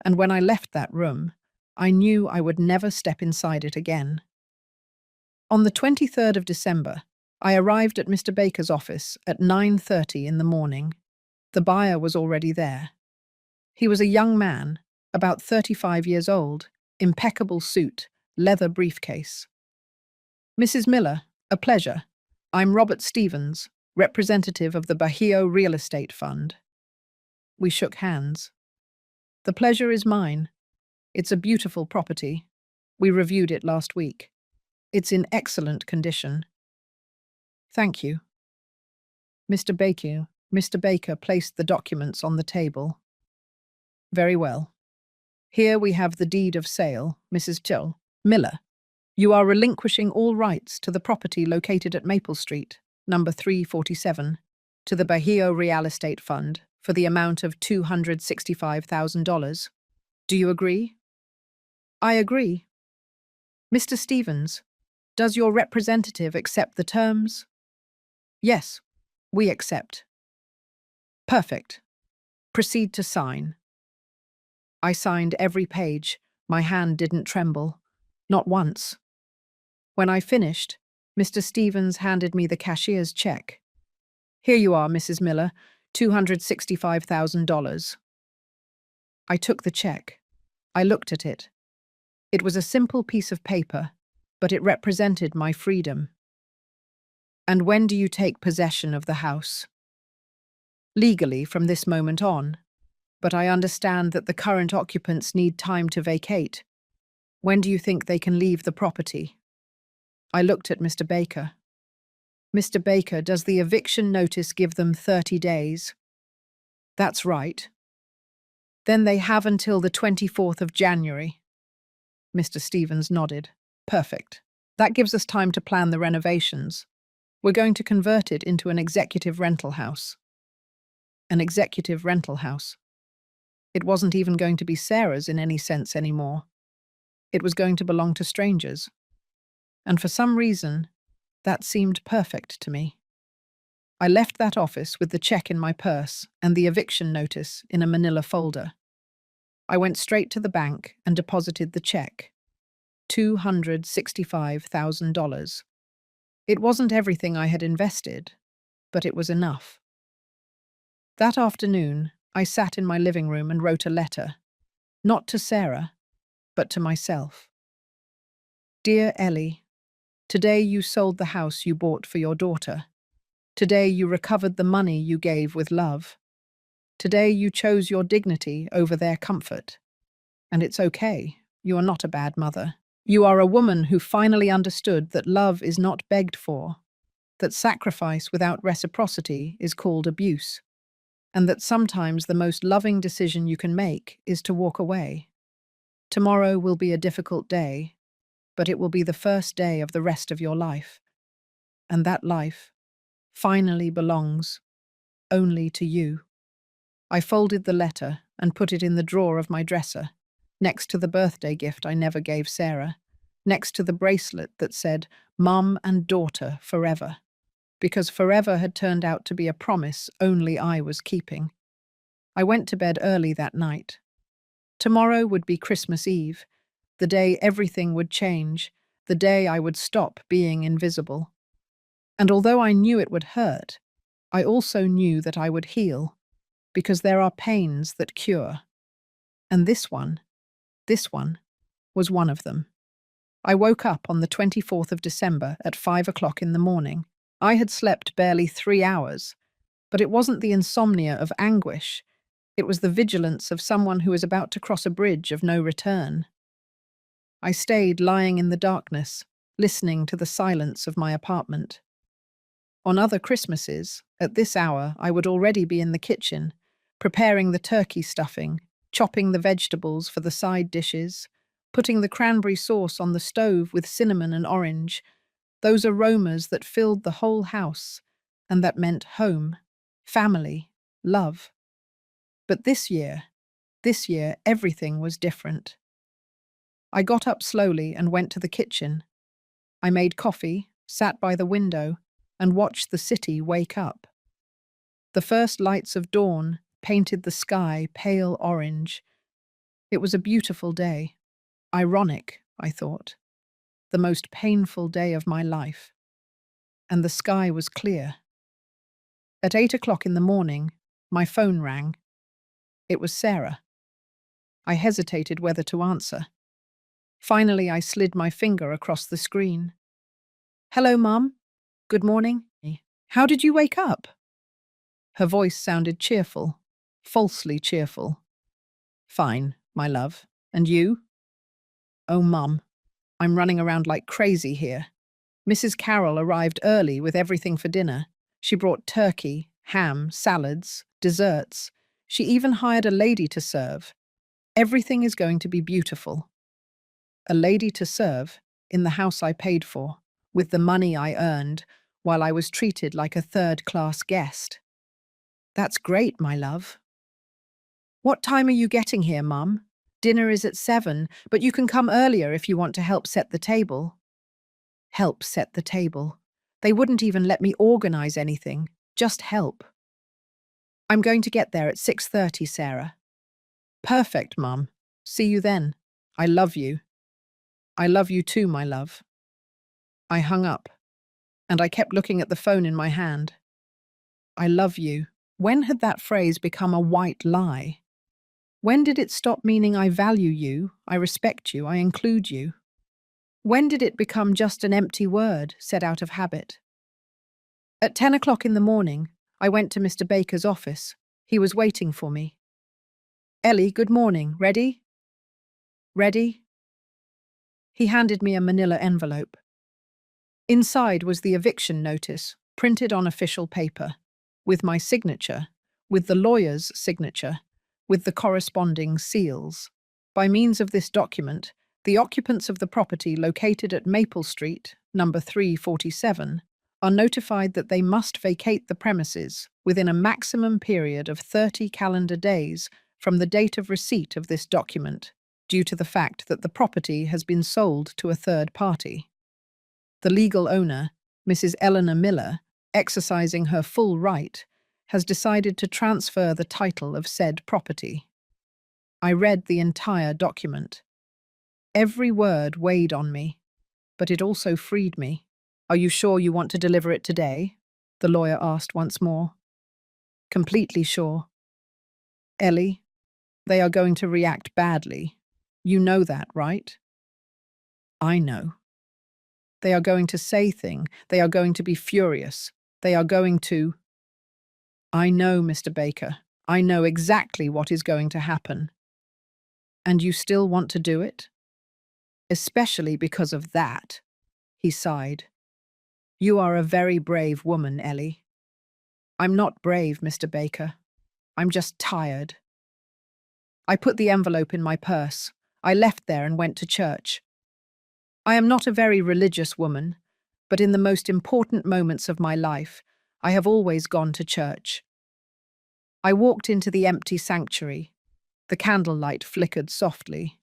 And when I left that room, I knew I would never step inside it again. On the 23rd of December, I arrived at Mr. Baker's office at 9:30 in the morning. The buyer was already there. He was a young man, about 35 years old, impeccable suit, leather briefcase. Mrs. Miller, a pleasure. I'm Robert Stevens, representative of the Bahio Real Estate Fund. We shook hands. The pleasure is mine. It's a beautiful property. We reviewed it last week. It's in excellent condition. Thank you. Mr. Baker placed the documents on the table. Very well. Here we have the deed of sale, Mrs. Miller. You are relinquishing all rights to the property located at Maple Street, number 347, to the Bahio Real Estate Fund for the amount of $265,000. Do you agree? I agree. Mr. Stevens, does your representative accept the terms? Yes, we accept. Perfect. Proceed to sign. I signed every page. My hand didn't tremble. Not once. When I finished, Mr. Stevens handed me the cashier's check. Here you are, Mrs. Miller, $265,000. I took the check. I looked at it. It was a simple piece of paper, but it represented my freedom. And when do you take possession of the house? Legally, from this moment on, but I understand that the current occupants need time to vacate. When do you think they can leave the property? I looked at Mr. Baker. Mr. Baker, does the eviction notice give them 30 days? That's right. Then they have until the 24th of January. Mr. Stevens nodded. Perfect. That gives us time to plan the renovations. We're going to convert it into an executive rental house. An executive rental house. It wasn't even going to be Sarah's in any sense anymore. It was going to belong to strangers. And for some reason, That seemed perfect to me. I left that office with the check in my purse and the eviction notice in a manila folder. I went straight to the bank and deposited the check. $265,000. It wasn't everything I had invested, but it was enough. That afternoon, I sat in my living room and wrote a letter, not to Sarah, but to myself. Dear Ellie, today you sold the house you bought for your daughter. Today you recovered the money you gave with love. Today you chose your dignity over their comfort. And it's okay, you are not a bad mother. You are a woman who finally understood that love is not begged for, that sacrifice without reciprocity is called abuse, and that sometimes the most loving decision you can make is to walk away. Tomorrow will be a difficult day, but it will be the first day of the rest of your life. And that life finally belongs only to you. I folded the letter and put it in the drawer of my dresser, next to the birthday gift I never gave Sarah, next to the bracelet that said, Mum and Daughter Forever, because forever had turned out to be a promise only I was keeping. I went to bed early that night. Tomorrow would be Christmas Eve, the day everything would change, the day I would stop being invisible. And although I knew it would hurt, I also knew that I would heal, because there are pains that cure. And this one was one of them. I woke up on the 24th of December at 5 o'clock in the morning. I had slept barely 3 hours, but it wasn't the insomnia of anguish. It was the vigilance of someone who is about to cross a bridge of no return. I stayed lying in the darkness, listening to the silence of my apartment. On other Christmases, at this hour, I would already be in the kitchen, preparing the turkey stuffing, chopping the vegetables for the side dishes, putting the cranberry sauce on the stove with cinnamon and orange, those aromas that filled the whole house, and that meant home, family, love. But this year, everything was different. I got up slowly and went to the kitchen. I made coffee, sat by the window, and watched the city wake up. The first lights of dawn painted the sky pale orange. It was a beautiful day. Ironic, I thought. The most painful day of my life. And the sky was clear. At 8 o'clock in the morning, my phone rang. It was Sarah. I hesitated whether to answer. Finally, I slid my finger across the screen. Hello, Mum. Good morning. How did you wake up? Her voice sounded cheerful, falsely cheerful. Fine, my love. And you? Oh, Mum, I'm running around like crazy here. Mrs. Carroll arrived early with everything for dinner. She brought turkey, ham, salads, desserts. She even hired a lady to serve. Everything is going to be beautiful. A lady to serve in the house I paid for, with the money I earned, while I was treated like a third-class guest. That's great, my love. What time are you getting here, Mum? Dinner is at 7, but you can come earlier if you want to help set the table. Help set the table. They wouldn't even let me organize anything, just help. I'm going to get there at 6:30, Sarah. Perfect, Mum. See you then. I love you. I love you too, my love. I hung up, and I kept looking at the phone in my hand. I love you. When had that phrase become a white lie? When did it stop meaning I value you, I respect you, I include you? When did it become just an empty word said out of habit? At 10 o'clock in the morning, I went to Mr. Baker's office. He was waiting for me. Ellie, good morning. Ready? Ready? He handed me a manila envelope. Inside was the eviction notice, printed on official paper, with my signature, with the lawyer's signature, with the corresponding seals. By means of this document, the occupants of the property located at Maple Street, number 347, are notified that they must vacate the premises within a maximum period of 30 calendar days from the date of receipt of this document, due to the fact that the property has been sold to a third party. The legal owner, Mrs. Eleanor Miller, exercising her full right, has decided to transfer the title of said property. I read the entire document. Every word weighed on me, but it also freed me. "Are you sure you want to deliver it today?" the lawyer asked once more. "Completely sure." "Ellie, they are going to react badly. You know that, right?" "I know." "They are going to say things. They are going to be furious. They are going to—" "I know, Mr. Baker. I know exactly what is going to happen." "And you still want to do it?" "Especially because of that," he sighed. "You are a very brave woman, Ellie." "I'm not brave, Mr. Baker. I'm just tired." I put the envelope in my purse. I left there and went to church. I am not a very religious woman, but in the most important moments of my life, I have always gone to church. I walked into the empty sanctuary. The candlelight flickered softly.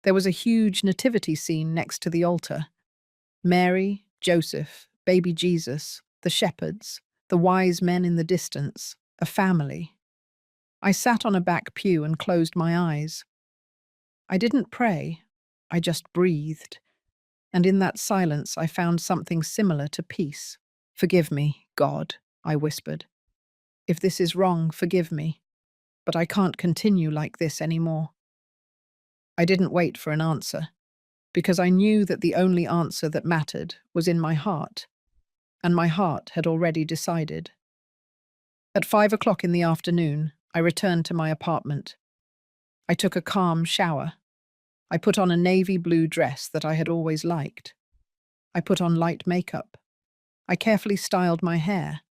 There was a huge nativity scene next to the altar. Mary, Joseph, baby Jesus, the shepherds, the wise men in the distance, a family. I sat on a back pew and closed my eyes. I didn't pray, I just breathed, and in that silence I found something similar to peace. "Forgive me, God," I whispered. "If this is wrong, forgive me, but I can't continue like this anymore." I didn't wait for an answer, because I knew that the only answer that mattered was in my heart, and my heart had already decided. At 5 o'clock in the afternoon, I returned to my apartment. I took a calm shower. I put on a navy blue dress that I had always liked. I put on light makeup. I carefully styled my hair.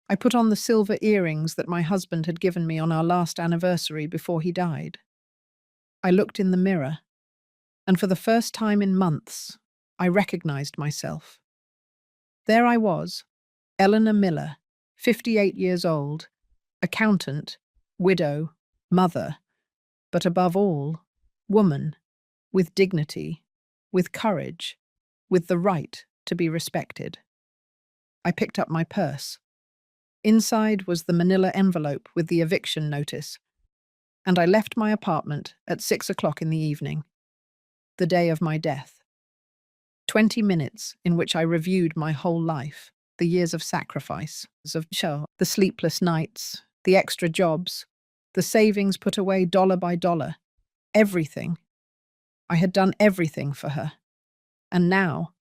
I put on the silver earrings that my husband had given me on our last anniversary before he died. I looked in the mirror, and for the first time in months, I recognized myself. There I was, Eleanor Miller, 58 years old, accountant, widow, mother, but above all, woman, with dignity, with courage, with the right to be respected. I picked up my purse. Inside was the manila envelope with the eviction notice, and I left my apartment at 6 o'clock in the evening, the day of my death. 20 minutes in which I reviewed my whole life, the years of sacrifice, the sleepless nights, the extra jobs, the savings put away dollar by dollar, everything. I had done everything for her. And now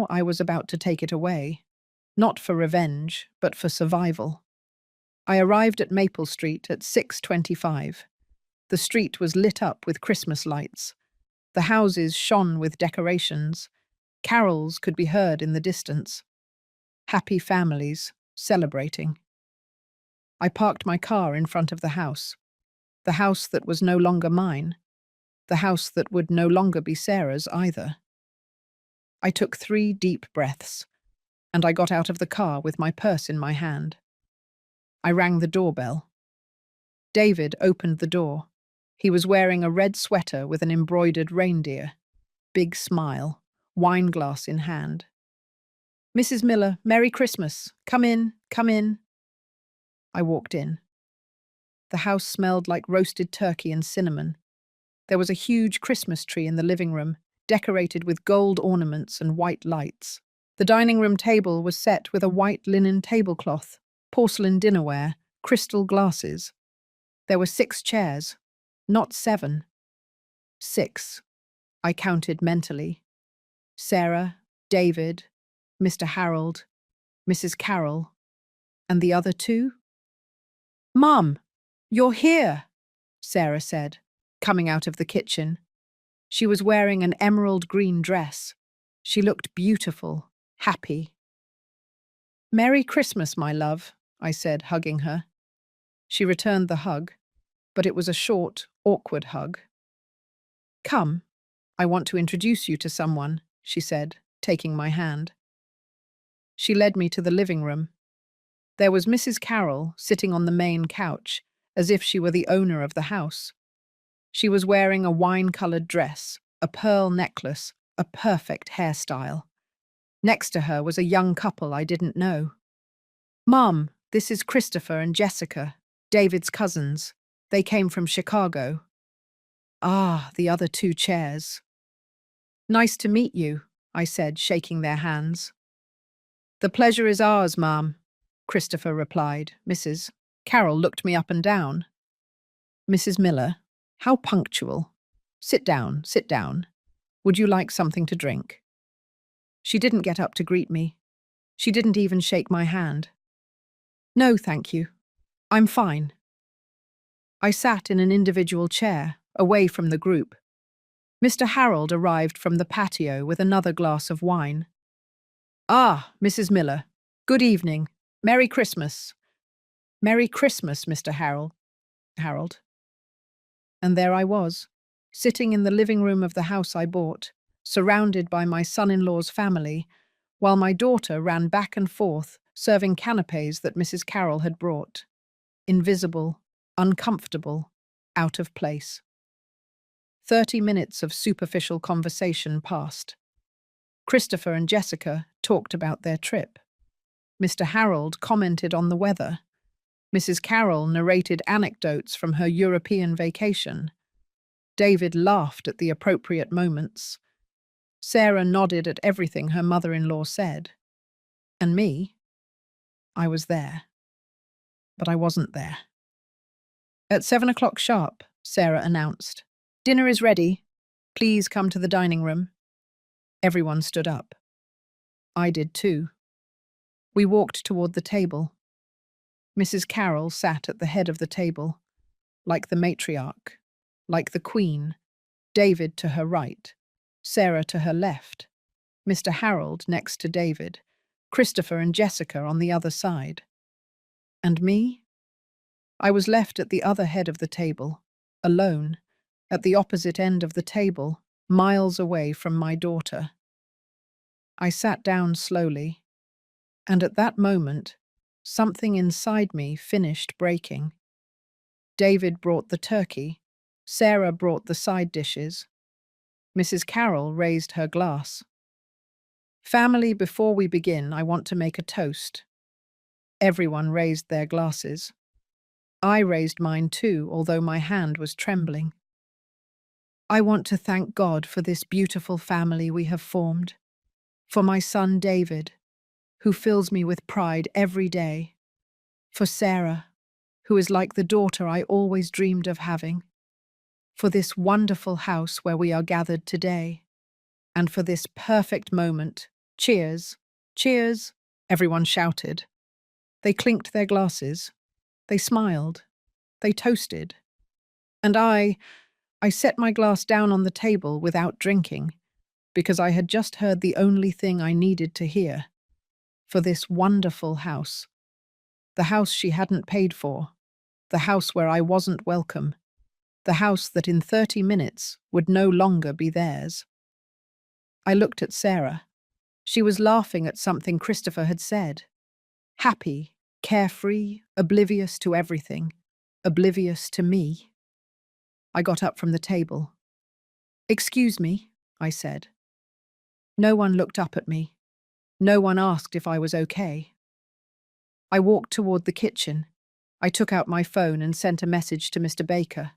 I was about to take it away, not for revenge, but for survival. I arrived at Maple Street at 6:25. The street was lit up with Christmas lights. The houses shone with decorations. Carols could be heard in the distance. Happy families, celebrating. I parked my car in front of the house that was no longer mine, the house that would no longer be Sarah's either. I took 3 deep breaths, and I got out of the car with my purse in my hand. I rang the doorbell. David opened the door. He was wearing a red sweater with an embroidered reindeer, big smile, wine glass in hand. "Mrs. Miller, Merry Christmas. Come in, come in." I walked in. The house smelled like roasted turkey and cinnamon. There was a huge Christmas tree in the living room, decorated with gold ornaments and white lights. The dining room table was set with a white linen tablecloth, porcelain dinnerware, crystal glasses. There were 6 chairs, not 7. 6. I counted mentally. Sarah, David, Mr. Harold, Mrs. Carroll, and the other 2? "Mum, you're here," Sarah said, coming out of the kitchen. She was wearing an emerald green dress. She looked beautiful, happy. "Merry Christmas, my love," I said, hugging her. She returned the hug, but it was a short, awkward hug. "Come, I want to introduce you to someone," she said, taking my hand. She led me to the living room. There was Mrs. Carroll sitting on the main couch, as if she were the owner of the house. She was wearing a wine-colored dress, a pearl necklace, a perfect hairstyle. Next to her was a young couple I didn't know. "Mom, this is Christopher and Jessica, David's cousins. They came from Chicago." Ah, the other two chairs. "Nice to meet you," I said, shaking their hands. "The pleasure is ours, Ma'am," Christopher replied. Mrs. Carroll looked me up and down. "Mrs. Miller, how punctual. Sit down, sit down. Would you like something to drink?" She didn't get up to greet me. She didn't even shake my hand. "No, thank you. I'm fine." I sat in an individual chair, away from the group. Mr. Harold arrived from the patio with another glass of wine. "Ah, Mrs. Miller. Good evening. Merry Christmas." "Merry Christmas, Mr. Harold." And there I was, sitting in the living room of the house I bought, surrounded by my son-in-law's family, while my daughter ran back and forth, serving canapes that Mrs. Carroll had brought. Invisible, uncomfortable, out of place. 30 minutes of superficial conversation passed. Christopher and Jessica talked about their trip. Mr. Harold commented on the weather. Mrs. Carroll narrated anecdotes from her European vacation. David laughed at the appropriate moments. Sarah nodded at everything her mother-in-law said. And me? I was there. But I wasn't there. At 7 o'clock sharp, Sarah announced, "Dinner is ready. Please come to the dining room." Everyone stood up. I did too. We walked toward the table. Mrs. Carroll sat at the head of the table, like the matriarch, like the queen, David to her right, Sarah to her left, Mr. Harold next to David, Christopher and Jessica on the other side. And me? I was left at the other head of the table, alone, at the opposite end of the table, miles away from my daughter. I sat down slowly, and at that moment, something inside me finished breaking. David brought the turkey, Sarah brought the side dishes. Mrs. Carroll raised her glass. "Family, before we begin, I want to make a toast." Everyone raised their glasses. I raised mine too, although my hand was trembling. "I want to thank God for this beautiful family we have formed, for my son David, who fills me with pride every day, for Sarah, who is like the daughter I always dreamed of having, for this wonderful house where we are gathered today, and for this perfect moment. Cheers! Cheers!" Everyone shouted. They clinked their glasses. They smiled. They toasted. And I set my glass down on the table without drinking, because I had just heard the only thing I needed to hear. For this wonderful house. The house she hadn't paid for. The house where I wasn't welcome. The house that in 30 minutes would no longer be theirs. I looked at Sarah. She was laughing at something Christopher had said. Happy, carefree, oblivious to everything, oblivious to me. I got up from the table. "Excuse me," I said. No one looked up at me. No one asked if I was okay. I walked toward the kitchen. I took out my phone and sent a message to Mr. Baker.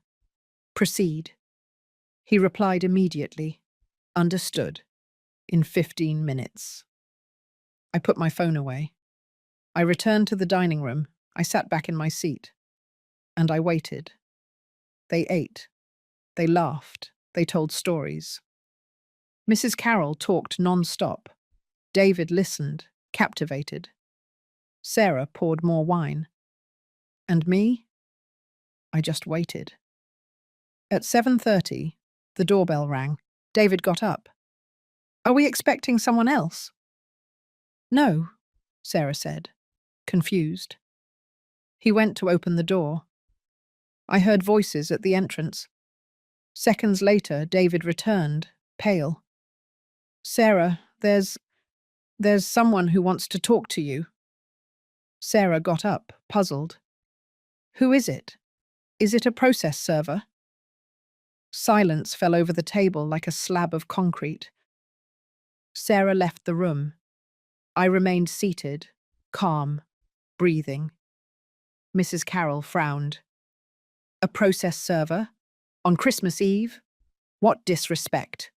"Proceed." He replied immediately. "Understood. In 15 minutes." I put my phone away. I returned to the dining room. I sat back in my seat. And I waited. They ate. They laughed. They told stories. Mrs. Carroll talked non-stop. David listened, captivated. Sarah poured more wine. And me? I just waited. At 7:30, the doorbell rang. David got up. "Are we expecting someone else?" "No," Sarah said, confused. He went to open the door. I heard voices at the entrance. Seconds later, David returned, pale. "Sarah, there's someone who wants to talk to you." Sarah got up, puzzled. "Who is it? Is it a process server?" Silence fell over the table like a slab of concrete. Sarah left the room. I remained seated, calm, breathing. Mrs. Carroll frowned. A process server? On Christmas Eve? What disrespect!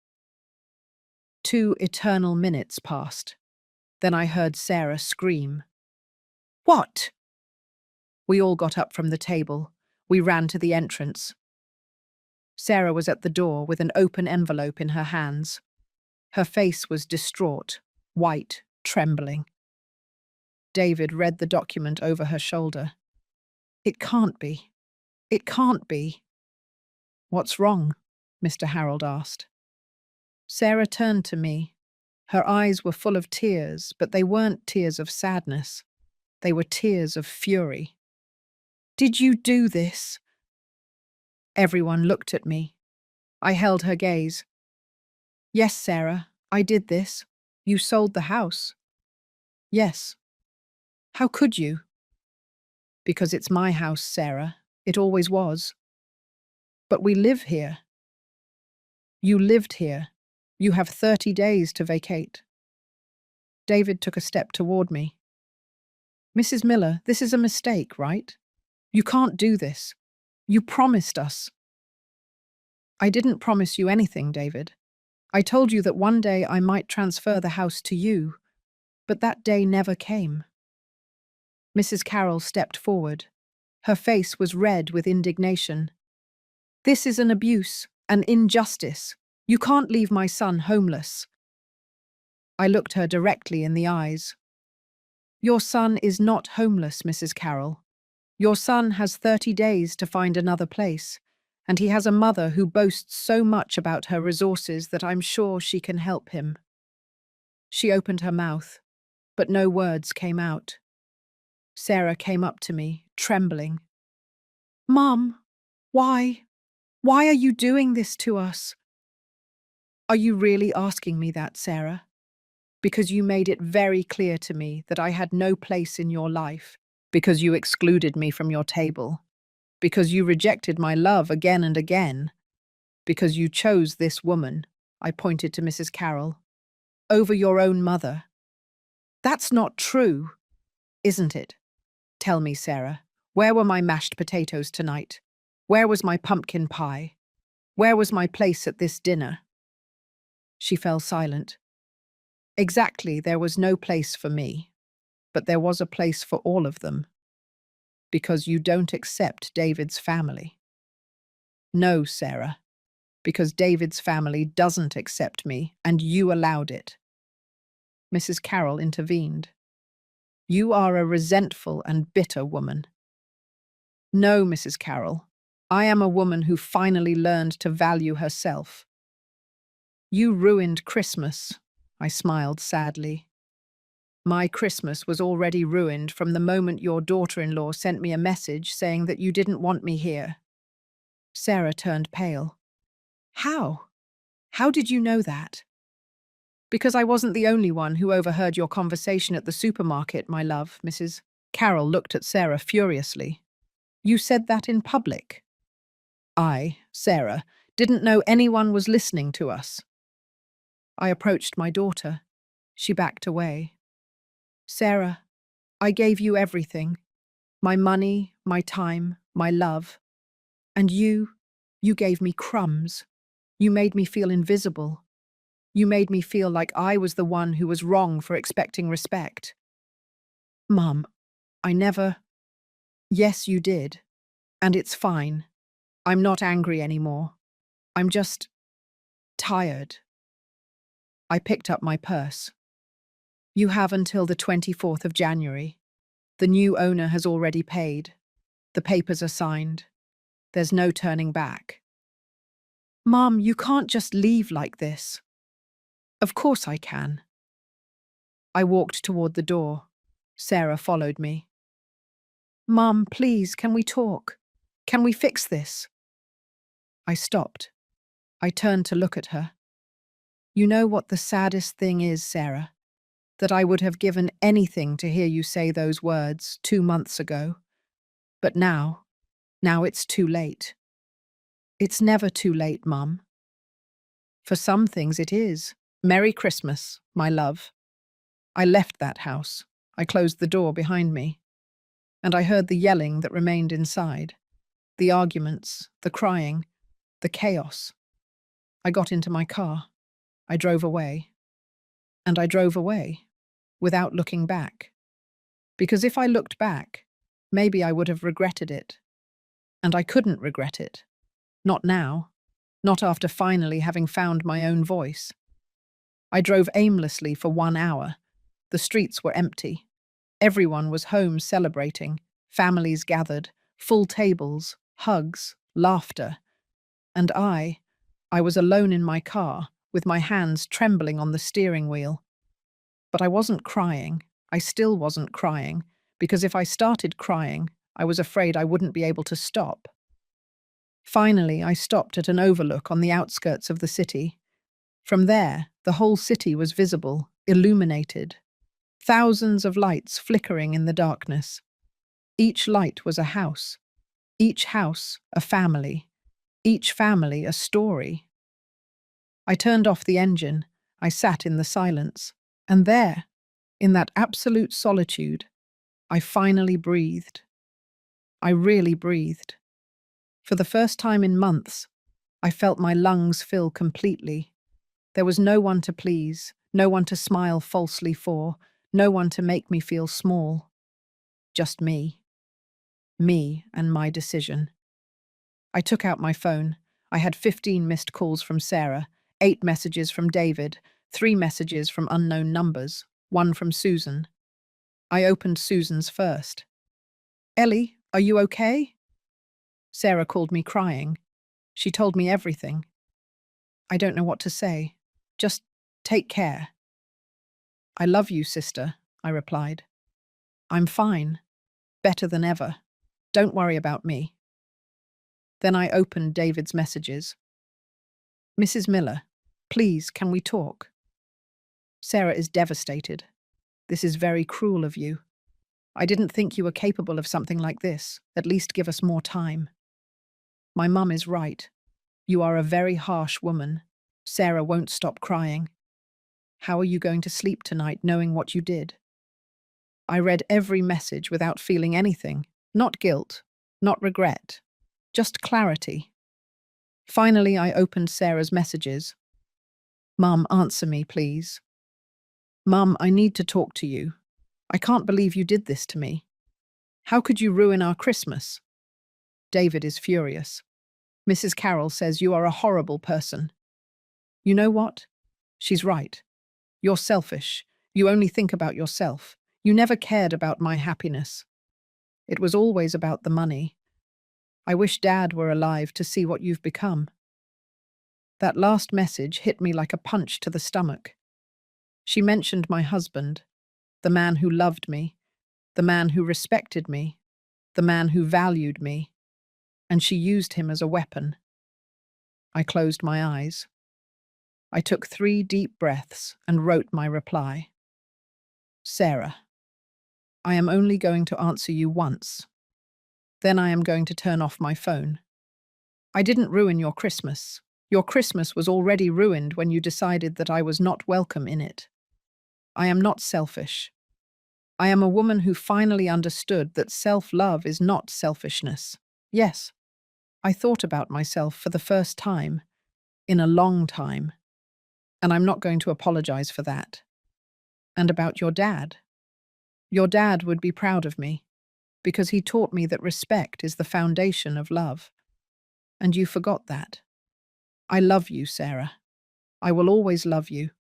2 eternal minutes passed. Then I heard Sarah scream. What? We all got up from the table. We ran to the entrance. Sarah was at the door with an open envelope in her hands. Her face was distraught, white, trembling. David read the document over her shoulder. It can't be. It can't be. What's wrong? Mr. Harold asked. Sarah turned to me. Her eyes were full of tears, but they weren't tears of sadness. They were tears of fury. Did you do this? Everyone looked at me. I held her gaze. Yes, Sarah, I did this. You sold the house. Yes. How could you? Because it's my house, Sarah. It always was. But we live here. You lived here. You have 30 days to vacate. David took a step toward me. Mrs. Miller, this is a mistake, right? You can't do this. You promised us. I didn't promise you anything, David. I told you that one day I might transfer the house to you, but that day never came. Mrs. Carroll stepped forward. Her face was red with indignation. This is an abuse, an injustice. You can't leave my son homeless. I looked her directly in the eyes. Your son is not homeless, Mrs. Carroll. Your son has 30 days to find another place, and he has a mother who boasts so much about her resources that I'm sure she can help him. She opened her mouth, but no words came out. Sarah came up to me, trembling. Mom, why? Why are you doing this to us? Are you really asking me that, Sarah? Because you made it very clear to me that I had no place in your life, because you excluded me from your table, because you rejected my love again and again, because you chose this woman, I pointed to Mrs. Carroll, over your own mother. That's not true, isn't it? Tell me, Sarah, where were my mashed potatoes tonight? Where was my pumpkin pie? Where was my place at this dinner? She fell silent. Exactly, there was no place for me, but there was a place for all of them. Because you don't accept David's family. No, Sarah, because David's family doesn't accept me, and you allowed it. Mrs. Carroll intervened. You are a resentful and bitter woman. No, Mrs. Carroll, I am a woman who finally learned to value herself. You ruined Christmas, I smiled sadly. My Christmas was already ruined from the moment your daughter-in-law sent me a message saying that you didn't want me here. Sarah turned pale. How? How did you know that? Because I wasn't the only one who overheard your conversation at the supermarket, my love, Mrs. Carroll looked at Sarah furiously. You said that in public. I, Sarah, didn't know anyone was listening to us. I approached my daughter. She backed away. Sarah, I gave you everything. My money, my time, my love. And you gave me crumbs. You made me feel invisible. You made me feel like I was the one who was wrong for expecting respect. Mum, I never… Yes, you did. And it's fine. I'm not angry anymore. I'm just… tired. I picked up my purse. You have until the 24th of January. The new owner has already paid. The papers are signed. There's no turning back. Mum, you can't just leave like this. Of course I can. I walked toward the door. Sarah followed me. Mum, please, can we talk? Can we fix this? I stopped. I turned to look at her. You know what the saddest thing is, Sarah? That I would have given anything to hear you say those words 2 months ago. But now it's too late. It's never too late, Mum. For some things it is. Merry Christmas, my love. I left that house. I closed the door behind me, and I heard the yelling that remained inside, the arguments, the crying, the chaos. I got into my car. I drove away. And I drove away, without looking back. Because if I looked back, maybe I would have regretted it. And I couldn't regret it. Not now. Not after finally having found my own voice. I drove aimlessly for 1 hour. The streets were empty. Everyone was home celebrating, families gathered, full tables, hugs, laughter. And I was alone in my car, with my hands trembling on the steering wheel. But I wasn't crying. I still wasn't crying, because if I started crying, I was afraid I wouldn't be able to stop. Finally, I stopped at an overlook on the outskirts of the city. From there, the whole city was visible, illuminated. Thousands of lights flickering in the darkness. Each light was a house. Each house, a family. Each family, a story. I turned off the engine. I sat in the silence. And there, in that absolute solitude, I finally breathed. I really breathed. For the first time in months, I felt my lungs fill completely. There was no one to please, no one to smile falsely for, no one to make me feel small. Just me. Me and my decision. I took out my phone. I had 15 missed calls from Sarah, 8 messages from David, 3 messages from unknown numbers, 1 from Susan. I opened Susan's first. "Ellie, are you okay?" Sarah called me crying. She told me everything. I don't know what to say. Just take care. "I love you, sister," I replied. "I'm fine. Better than ever. Don't worry about me." Then I opened David's messages. "Mrs. Miller, please, can we talk? Sarah is devastated. This is very cruel of you. I didn't think you were capable of something like this. At least give us more time. My mum is right. You are a very harsh woman. Sarah won't stop crying. How are you going to sleep tonight knowing what you did?" I read every message without feeling anything. Not guilt, not regret, just clarity. Finally, I opened Sarah's messages. "Mum, answer me, please. Mum, I need to talk to you. I can't believe you did this to me. How could you ruin our Christmas?" David is furious. "Mrs. Carroll says you are a horrible person." You know what? She's right. You're selfish. You only think about yourself. You never cared about my happiness. It was always about the money. I wish Dad were alive to see what you've become. That last message hit me like a punch to the stomach. She mentioned my husband, the man who loved me, the man who respected me, the man who valued me, and she used him as a weapon. I closed my eyes. I took 3 deep breaths and wrote my reply. "Sarah, I am only going to answer you once. Then I am going to turn off my phone. I didn't ruin your Christmas. Your Christmas was already ruined when you decided that I was not welcome in it. I am not selfish. I am a woman who finally understood that self-love is not selfishness. Yes, I thought about myself for the first time, in a long time, and I'm not going to apologize for that. And about your dad. Your dad would be proud of me, because he taught me that respect is the foundation of love. And you forgot that. I love you, Sarah. I will always love you.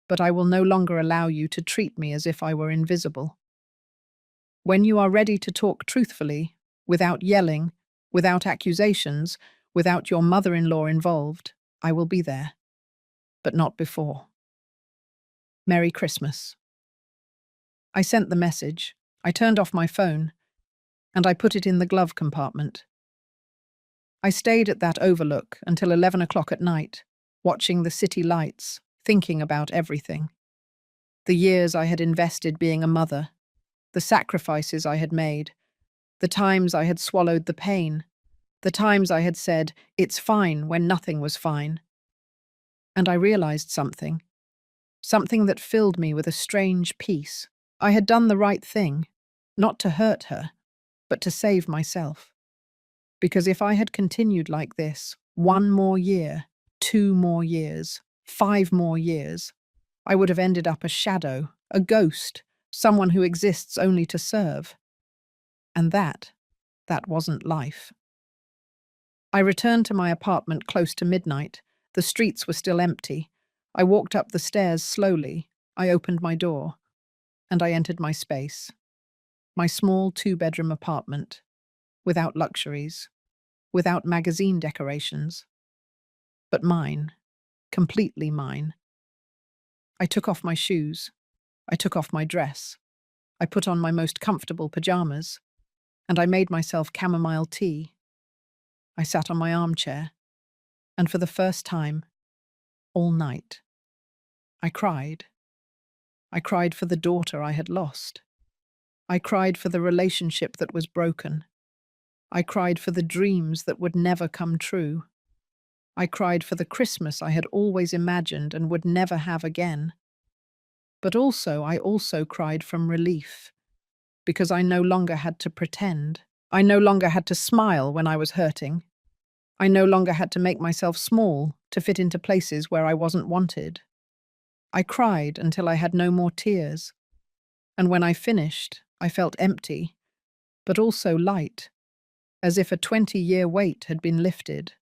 But I will no longer allow you to treat me as if I were invisible. When you are ready to talk truthfully, without yelling, without accusations, without your mother-in-law involved, I will be there. But not before. Merry Christmas." I sent the message, I turned off my phone, and I put it in the glove compartment. I stayed at that overlook until 11 o'clock at night, watching the city lights, thinking about everything. The years I had invested being a mother, the sacrifices I had made, the times I had swallowed the pain, the times I had said, "It's fine," when nothing was fine. And I realized something. something that filled me with a strange peace. I had done the right thing, not to hurt her, but to save myself. Because if I had continued like this, 1 more year, 2 more years, 5 more years, I would have ended up a shadow, a ghost, someone who exists only to serve. And that wasn't life. I returned to my apartment close to midnight. The streets were still empty. I walked up the stairs slowly. I opened my door, and I entered my space. My small 2-bedroom apartment, without luxuries, without magazine decorations, but mine, completely mine. I took off my shoes. I took off my dress. I put on my most comfortable pajamas, and I made myself chamomile tea. I sat on my armchair, and for the first time, all night, I cried. I cried for the daughter I had lost. I cried for the relationship that was broken. I cried for the dreams that would never come true. I cried for the Christmas I had always imagined and would never have again. But I also cried from relief, because I no longer had to pretend. I no longer had to smile when I was hurting. I no longer had to make myself small to fit into places where I wasn't wanted. I cried until I had no more tears, and when I finished, I felt empty, but also light, as if a 20-year weight had been lifted.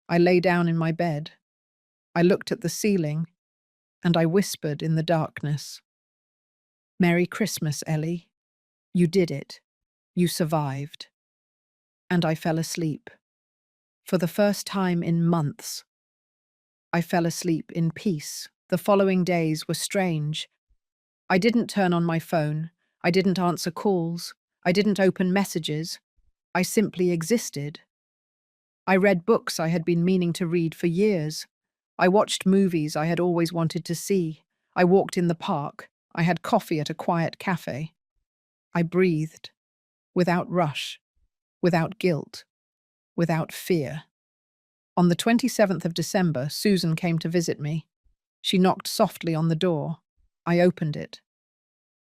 I lay down in my bed. I looked at the ceiling, and I whispered in the darkness, "Merry Christmas, Ellie. You did it. You survived." And I fell asleep. For the first time in months, I fell asleep in peace. The following days were strange. I didn't turn on my phone. I didn't answer calls. I didn't open messages. I simply existed. I read books I had been meaning to read for years. I watched movies I had always wanted to see. I walked in the park. I had coffee at a quiet cafe. I breathed, without rush, without guilt, without fear. On the 27th of December, Susan came to visit me. She knocked softly on the door. I opened it.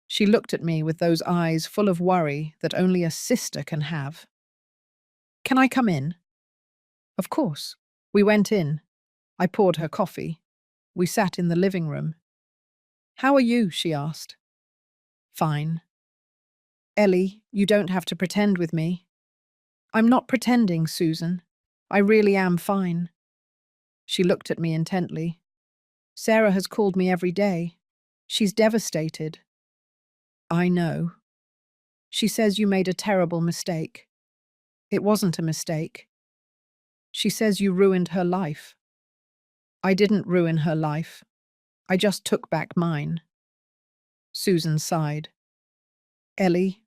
She looked at me with those eyes full of worry that only a sister can have. "Can I come in?" Of course. We went in. I poured her coffee. We sat in the living room. "How are you?" she asked. "Fine." "Ellie, you don't have to pretend with me." "I'm not pretending, Susan. I really am fine." She looked at me intently. "Sarah has called me every day. She's devastated." "I know. She says you made a terrible mistake." "It wasn't a mistake." "She says you ruined her life." "I didn't ruin her life. I just took back mine." Susan sighed. "Ellie,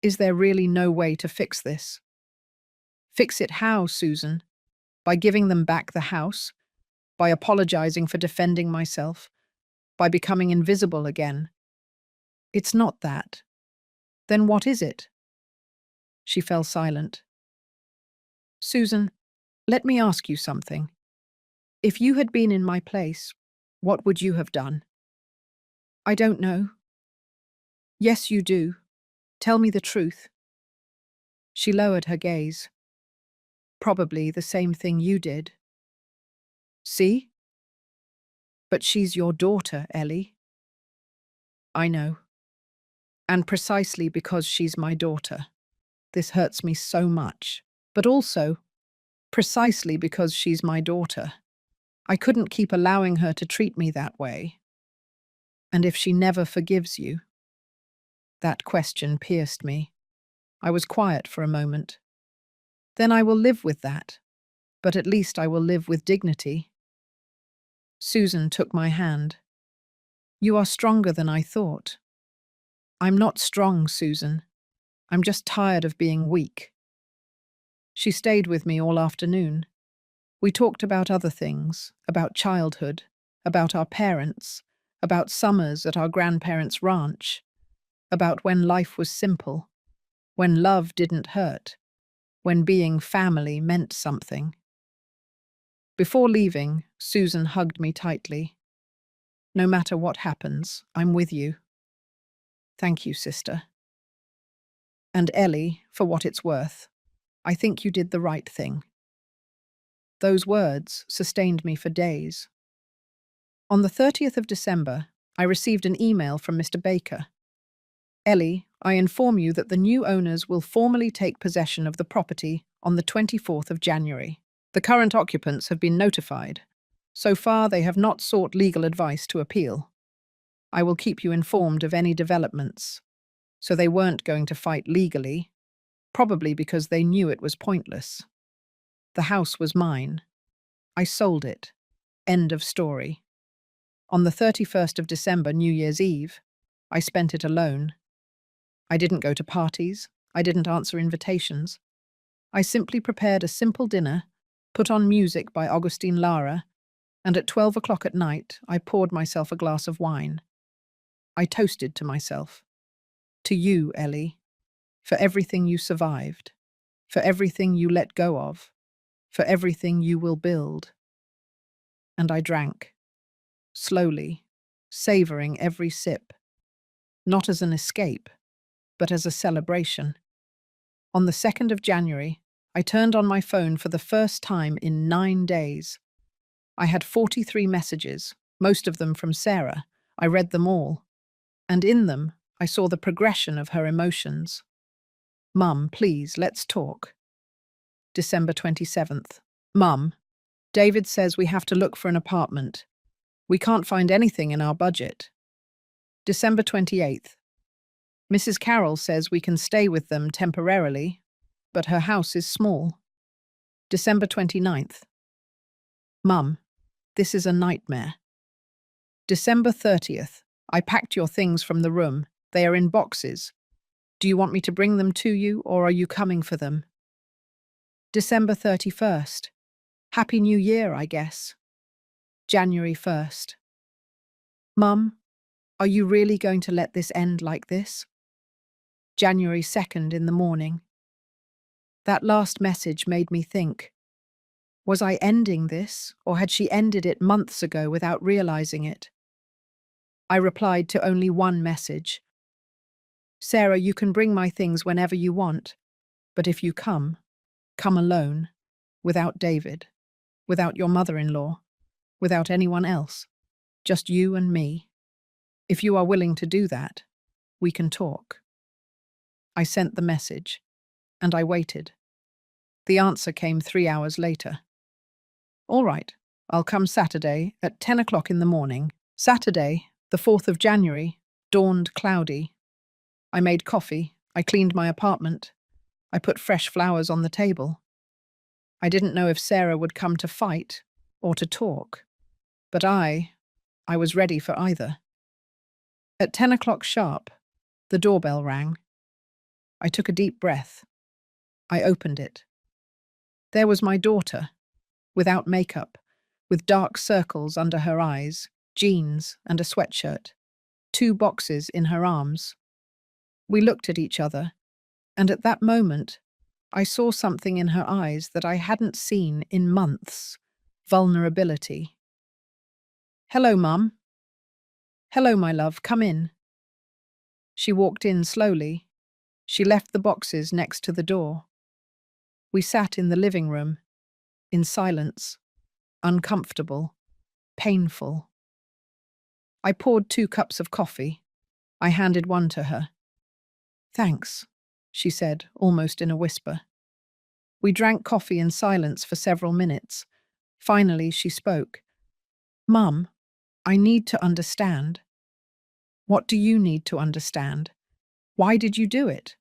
is there really no way to fix this?" "Fix it how, Susan? By giving them back the house? By apologizing for defending myself? By becoming invisible again?" "It's not that." "Then what is it?" She fell silent. "Susan, let me ask you something. If you had been in my place, what would you have done?" "I don't know." "Yes, you do. Tell me the truth." She lowered her gaze. "Probably the same thing you did." "See?" "But she's your daughter, Ellie." "I know. And precisely because she's my daughter, this hurts me so much. But also, precisely because she's my daughter, I couldn't keep allowing her to treat me that way. And if she never forgives you?" That question pierced me. I was quiet for a moment. "Then I will live with that. But at least I will live with dignity." Susan took my hand. "You are stronger than I thought." "I'm not strong, Susan. I'm just tired of being weak." She stayed with me all afternoon. We talked about other things, about childhood, about our parents, about summers at our grandparents' ranch, about when life was simple, when love didn't hurt, when being family meant something. Before leaving, Susan hugged me tightly. No matter what happens, I'm with you. Thank you, sister. And Ellie, for what it's worth, I think you did the right thing. Those words sustained me for days. On the 30th of December, I received an email from Mr. Baker. Ellie, I inform you that the new owners will formally take possession of the property on the 24th of January. The current occupants have been notified. So far, they have not sought legal advice to appeal. I will keep you informed of any developments. So they weren't going to fight legally, probably because they knew it was pointless. The house was mine. I sold it. End of story. On the 31st of December, New Year's Eve, I spent it alone. I didn't go to parties. I didn't answer invitations. I simply prepared a simple dinner, put on music by Augustine Lara, and at 12 o'clock at night, I poured myself a glass of wine. I toasted to myself. To you, Ellie, for everything you survived, for everything you let go of, for everything you will build. And I drank, slowly, savoring every sip, not as an escape, but as a celebration. On the 2nd of January, I turned on my phone for the first time in 9 days. I had 43 messages, most of them from Sarah. I read them all, and in them, I saw the progression of her emotions. Mum, please, let's talk. December 27th. Mum, David says we have to look for an apartment. We can't find anything in our budget. December 28th. Mrs. Carroll says we can stay with them temporarily, but her house is small. December 29th. Mum, this is a nightmare. December 30th. I packed your things from the room. They are in boxes. Do you want me to bring them to you, or are you coming for them? December 31st. Happy New Year, I guess. January 1st. Mum, are you really going to let this end like this? January 2nd in the morning. That last message made me think. Was I ending this, or had she ended it months ago without realizing it? I replied to only one message. Sarah, you can bring my things whenever you want, but if you come alone, without David, without your mother-in-law, without anyone else, just you and me. If you are willing to do that, we can talk. I sent the message, and I waited. The answer came 3 hours later. All right, I'll come Saturday at 10 o'clock in the morning. Saturday, the 4th of January, dawned cloudy. I made coffee, I cleaned my apartment, I put fresh flowers on the table. I didn't know if Sarah would come to fight or to talk, but I was ready for either. At 10 o'clock sharp, the doorbell rang. I took a deep breath. I opened it. There was my daughter, without makeup, with dark circles under her eyes, jeans and a sweatshirt, 2 boxes in her arms. We looked at each other, and at that moment, I saw something in her eyes that I hadn't seen in months. Vulnerability. Hello, Mum. Hello, my love, come in. She walked in slowly. She left the boxes next to the door. We sat in the living room, in silence, uncomfortable, painful. I poured 2 cups of coffee. I handed one to her. Thanks, she said, almost in a whisper. We drank coffee in silence for several minutes. Finally, she spoke. Mum, I need to understand. What do you need to understand? Why did you do it?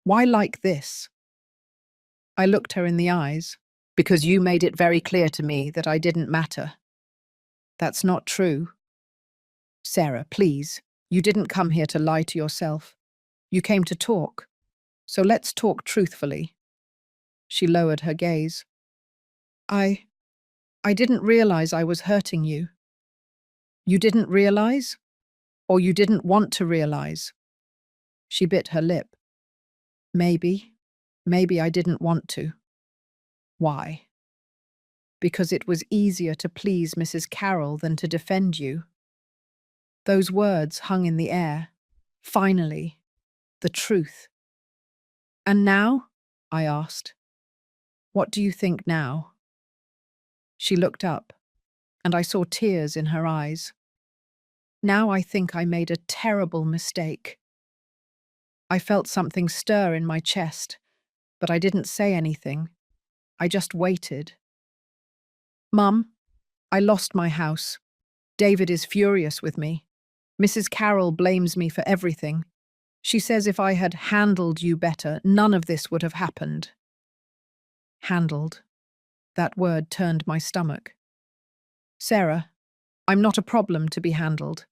Why like this? I looked her in the eyes. Because you made it very clear to me that I didn't matter. That's not true. Sarah, please, you didn't come here to lie to yourself. You came to talk. So let's talk truthfully. She lowered her gaze. I didn't realize I was hurting you. You didn't realize? Or you didn't want to realize? She bit her lip. Maybe I didn't want to. Why? Because it was easier to please Mrs. Carroll than to defend you. Those words hung in the air. Finally, the truth. And now? I asked. What do you think now? She looked up, and I saw tears in her eyes. Now I think I made a terrible mistake. I felt something stir in my chest, but I didn't say anything. I just waited. Mum, I lost my house. David is furious with me. Mrs. Carroll blames me for everything. She says if I had handled you better, none of this would have happened. Handled. That word turned my stomach. Sarah, I'm not a problem to be handled.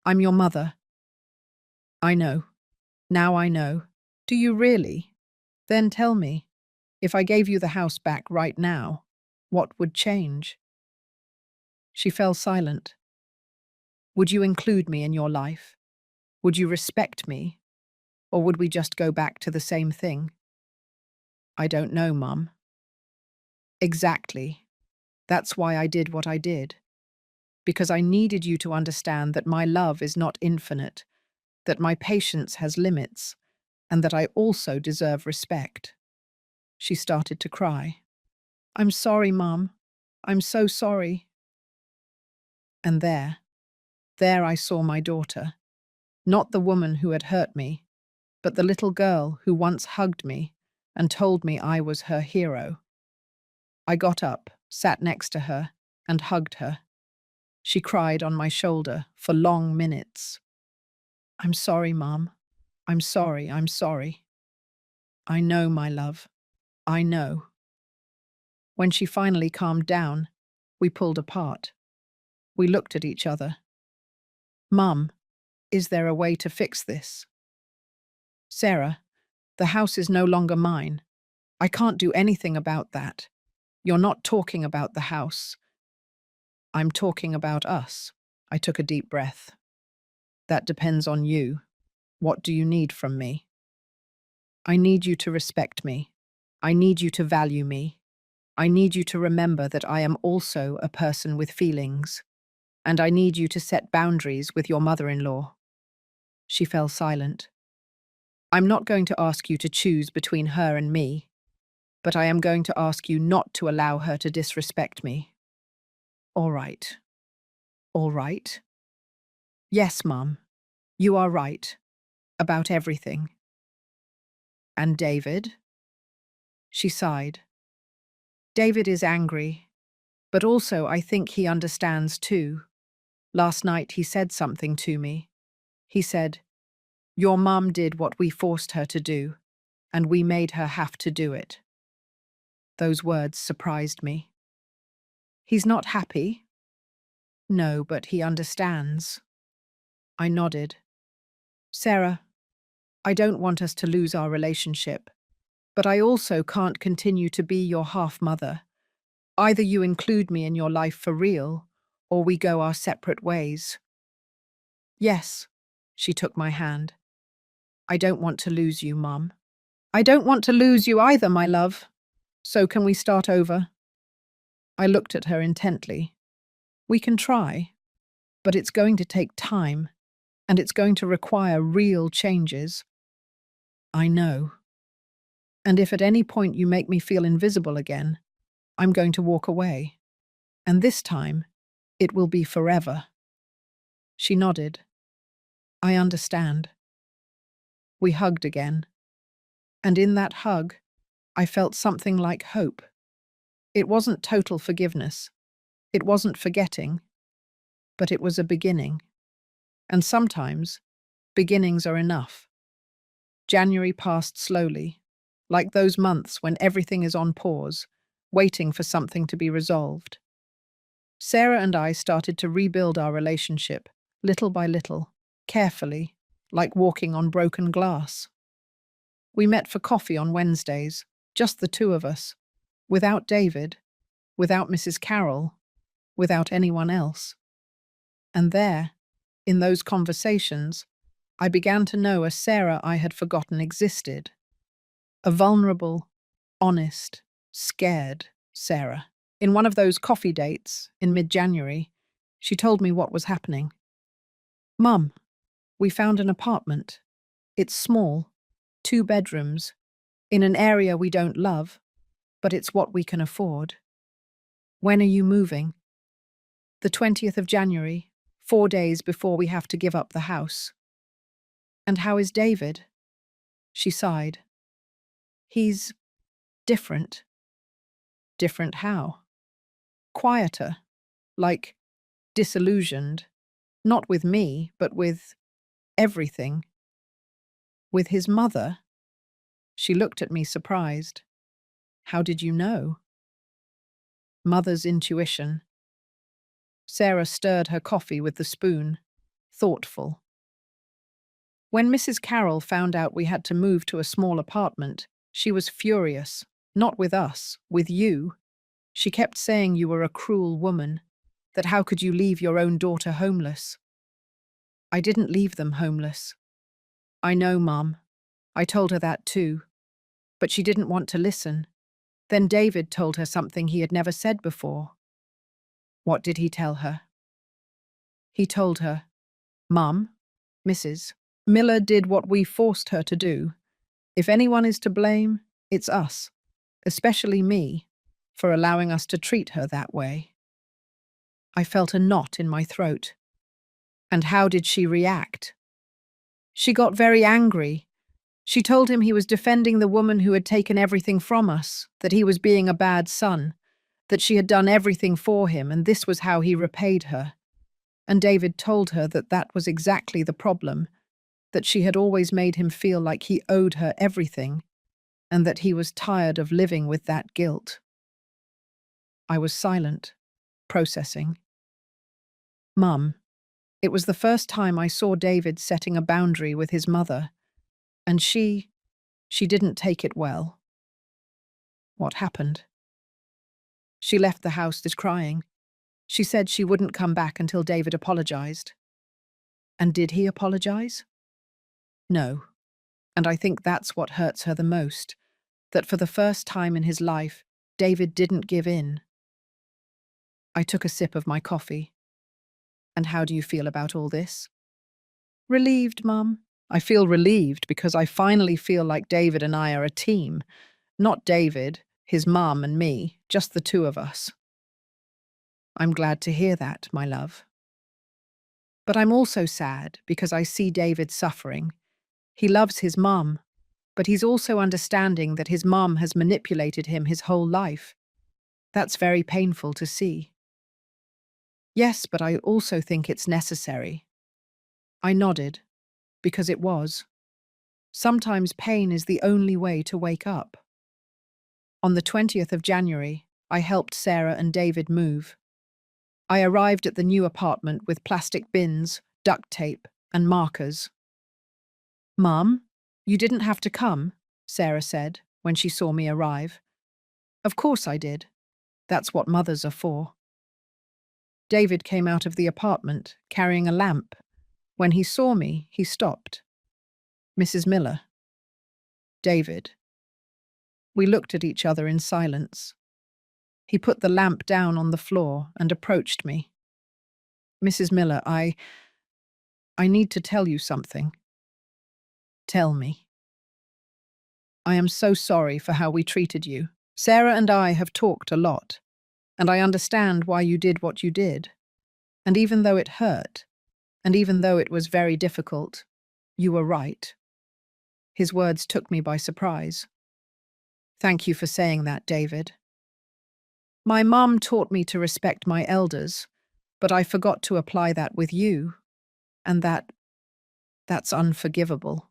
I'm your mother. I know. Now I know. Do you really? Then tell me, if I gave you the house back right now, what would change? She fell silent. Would you include me in your life? Would you respect me? Or would we just go back to the same thing? I don't know, Mum. Exactly. That's why I did what I did. Because I needed you to understand that my love is not infinite, that my patience has limits, and that I also deserve respect. She started to cry. I'm sorry, Mum. I'm so sorry. And there I saw my daughter. Not the woman who had hurt me, but the little girl who once hugged me and told me I was her hero. I got up, sat next to her, and hugged her. She cried on my shoulder for long minutes. I'm sorry, Mum. I'm sorry, I'm sorry. I know, my love. I know. When she finally calmed down, we pulled apart. We looked at each other. Mum, is there a way to fix this? Sarah, the house is no longer mine. I can't do anything about that. You're not talking about the house. I'm talking about us. I took a deep breath. That depends on you. What do you need from me? I need you to respect me. I need you to value me. I need you to remember that I am also a person with feelings. And I need you to set boundaries with your mother-in-law. She fell silent. I'm not going to ask you to choose between her and me, but I am going to ask you not to allow her to disrespect me. All right. All right. Yes, Mum, you are right. About everything. And David? She sighed. David is angry, but also I think he understands too. Last night he said something to me. He said, your mum did what we forced her to do, and we made her have to do it. Those words surprised me. He's not happy? No, but he understands. I nodded. Sarah, I don't want us to lose our relationship, but I also can't continue to be your half-mother. Either you include me in your life for real, or we go our separate ways. Yes, she took my hand. I don't want to lose you, Mum. I don't want to lose you either, my love. So can we start over? I looked at her intently. We can try, but it's going to take time, and it's going to require real changes. I know. And if at any point you make me feel invisible again, I'm going to walk away. And this time, it will be forever. She nodded. I understand. We hugged again. And in that hug, I felt something like hope. It wasn't total forgiveness. It wasn't forgetting. But it was a beginning. And sometimes, beginnings are enough. January passed slowly, like those months when everything is on pause, waiting for something to be resolved. Sarah and I started to rebuild our relationship, little by little, carefully, like walking on broken glass. We met for coffee on Wednesdays, just the two of us, without David, without Mrs. Carroll, without anyone else. And there, in those conversations, I began to know a Sarah I had forgotten existed. A vulnerable, honest, scared Sarah. In one of those coffee dates, in mid-January, she told me what was happening. Mum, we found an apartment. It's small, 2 bedrooms, in an area we don't love, but it's what we can afford. When are you moving? The 20th of January, 4 days before we have to give up the house. And how is David? She sighed. He's different. Different how? Quieter, like disillusioned, not with me, but with everything. With his mother? She looked at me surprised. How did you know? Mother's intuition. Sarah stirred her coffee with the spoon, thoughtful. When Mrs. Carroll found out we had to move to a small apartment, she was furious. Not with us, with you. She kept saying you were a cruel woman, that how could you leave your own daughter homeless? I didn't leave them homeless. I know, Mum. I told her that too. But she didn't want to listen. Then David told her something he had never said before. What did he tell her? He told her, Mum, Mrs. Miller did what we forced her to do. If anyone is to blame, it's us, especially me, for allowing us to treat her that way. I felt a knot in my throat. And how did she react? She got very angry. She told him he was defending the woman who had taken everything from us, that he was being a bad son, that she had done everything for him, and this was how he repaid her. And David told her that that was exactly the problem, that she had always made him feel like he owed her everything, and that he was tired of living with that guilt. I was silent, processing. Mum, it was the first time I saw David setting a boundary with his mother, and she didn't take it well. What happened? She left the house crying. She said she wouldn't come back until David apologized. And did he apologize? No. And I think that's what hurts her the most, that for the first time in his life, David didn't give in. I took a sip of my coffee. And how do you feel about all this? Relieved, Mum. I feel relieved because I finally feel like David and I are a team. Not David, his mum and me, just the two of us. I'm glad to hear that, my love. But I'm also sad because I see David suffering. He loves his mum, but he's also understanding that his mum has manipulated him his whole life. That's very painful to see. Yes, but I also think it's necessary. I nodded, because it was. Sometimes pain is the only way to wake up. On the 20th of January, I helped Sarah and David move. I arrived at the new apartment with plastic bins, duct tape, and markers. Mum, you didn't have to come, Sarah said when she saw me arrive. Of course I did. That's what mothers are for. David came out of the apartment, carrying a lamp. When he saw me, he stopped. Mrs. Miller. David. We looked at each other in silence. He put the lamp down on the floor and approached me. Mrs. Miller, I need to tell you something. Tell me. I am so sorry for how we treated you. Sarah and I have talked a lot, and I understand why you did what you did. And even though it hurt, and even though it was very difficult, you were right. His words took me by surprise. Thank you for saying that, David. My mum taught me to respect my elders, but I forgot to apply that with you, and that's unforgivable.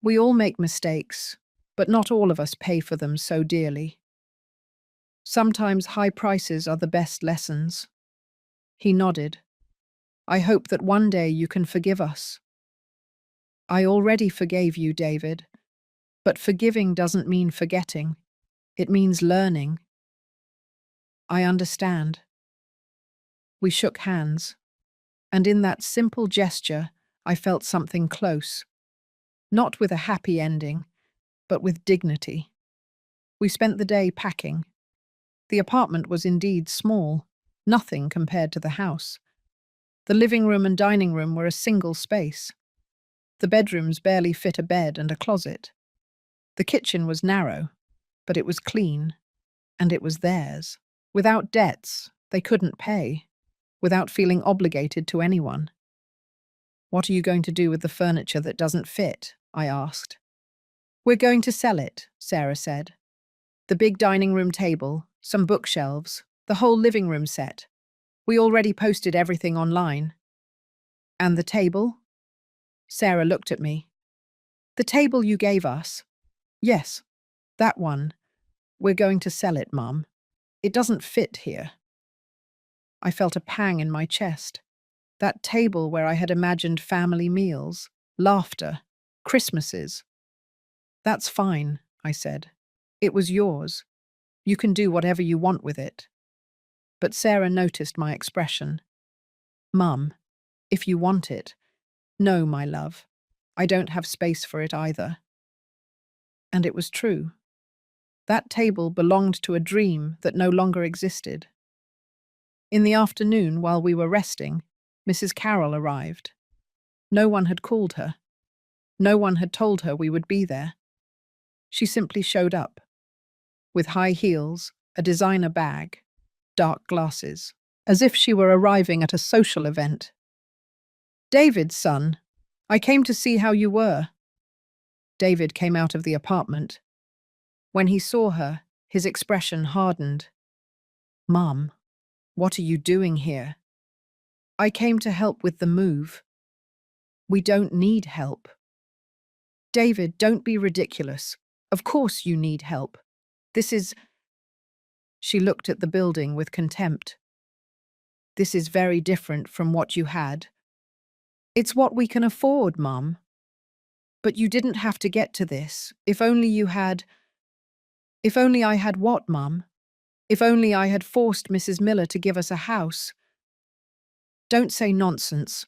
We all make mistakes, but not all of us pay for them so dearly. Sometimes high prices are the best lessons. He nodded. I hope that one day you can forgive us. I already forgave you, David, but forgiving doesn't mean forgetting. It means learning. I understand. We shook hands, and in that simple gesture, I felt something close. Not with a happy ending, but with dignity. We spent the day packing. The apartment was indeed small, nothing compared to the house. The living room and dining room were a single space. The bedrooms barely fit a bed and a closet. The kitchen was narrow, but it was clean, and it was theirs. Without debts they couldn't pay, without feeling obligated to anyone. "What are you going to do with the furniture that doesn't fit?" I asked. "We're going to sell it," Sarah said. "The big dining room table, some bookshelves, the whole living room set. We already posted everything online." "And the table?" Sarah looked at me. "The table you gave us?" "Yes, that one. We're going to sell it, Mum. It doesn't fit here." I felt a pang in my chest. That table where I had imagined family meals, laughter, Christmases. "That's fine," I said. "It was yours. You can do whatever you want with it." But Sarah noticed my expression. "Mum, if you want it." "No, my love. I don't have space for it either." And it was true. That table belonged to a dream that no longer existed. In the afternoon, while we were resting, Mrs. Carroll arrived. No one had called her. No one had told her we would be there. She simply showed up, with high heels, a designer bag, dark glasses, as if she were arriving at a social event. "David, son, I came to see how you were." David came out of the apartment. When he saw her, his expression hardened. "Mum, what are you doing here?" "I came to help with the move." "We don't need help." "David, don't be ridiculous. Of course you need help. This is—" She looked at the building with contempt. "This is very different from what you had." "It's what we can afford, Mum." "But you didn't have to get to this. If only you had—" "If only I had what, Mum? If only I had forced Mrs. Miller to give us a house." "Don't say nonsense.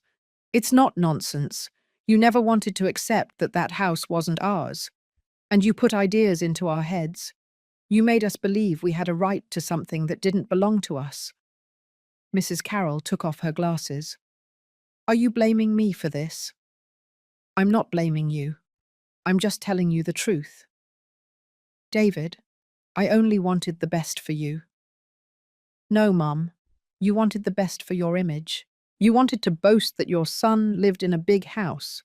It's not nonsense. You never wanted to accept that that house wasn't ours. And you put ideas into our heads. You made us believe we had a right to something that didn't belong to us." Mrs. Carroll took off her glasses. "Are you blaming me for this?" "I'm not blaming you. I'm just telling you the truth. David, I only wanted the best for you." "No, Mum. You wanted the best for your image. You wanted to boast that your son lived in a big house.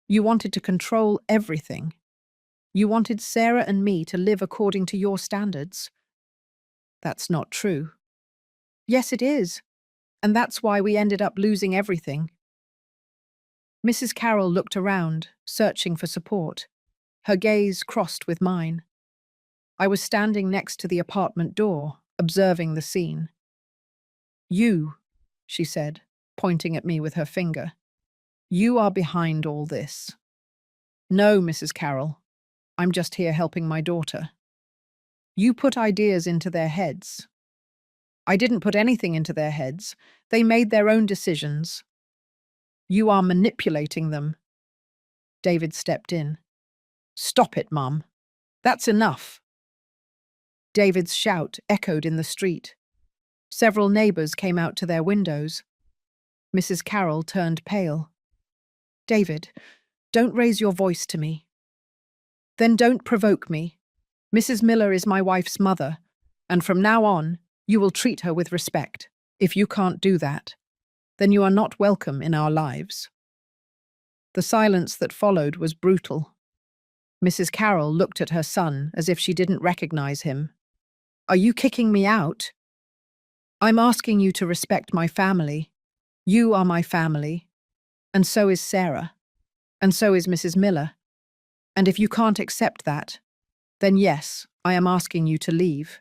You wanted to control everything. You wanted Sarah and me to live according to your standards." "That's not true." "Yes, it is. And that's why we ended up losing everything." Mrs. Carroll looked around, searching for support. Her gaze crossed with mine. I was standing next to the apartment door, observing the scene. "You," she said, pointing at me with her finger. "You are behind all this." "No, Mrs. Carroll. I'm just here helping my daughter." "You put ideas into their heads." "I didn't put anything into their heads. They made their own decisions." "You are manipulating them." David stepped in. "Stop it, Mum. That's enough." David's shout echoed in the street. Several neighbors came out to their windows. Mrs. Carroll turned pale. "David, don't raise your voice to me." "Then don't provoke me. Mrs. Miller is my wife's mother, and from now on, you will treat her with respect. If you can't do that, then you are not welcome in our lives." The silence that followed was brutal. Mrs. Carroll looked at her son as if she didn't recognize him. "Are you kicking me out?" "I'm asking you to respect my family. You are my family. And so is Sarah. And so is Mrs. Miller. And if you can't accept that, then yes, I am asking you to leave."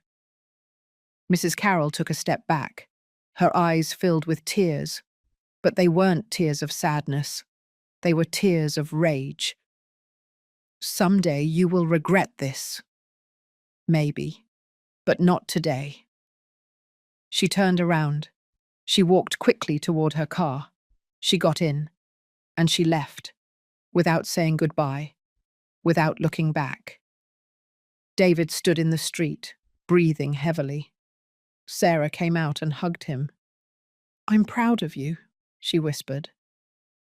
Mrs. Carroll took a step back, her eyes filled with tears. But they weren't tears of sadness. They were tears of rage. "Someday you will regret this." "Maybe, but not today." She turned around. She walked quickly toward her car. She got in, and she left, without saying goodbye, without looking back. David stood in the street, breathing heavily. Sarah came out and hugged him. "I'm proud of you," she whispered.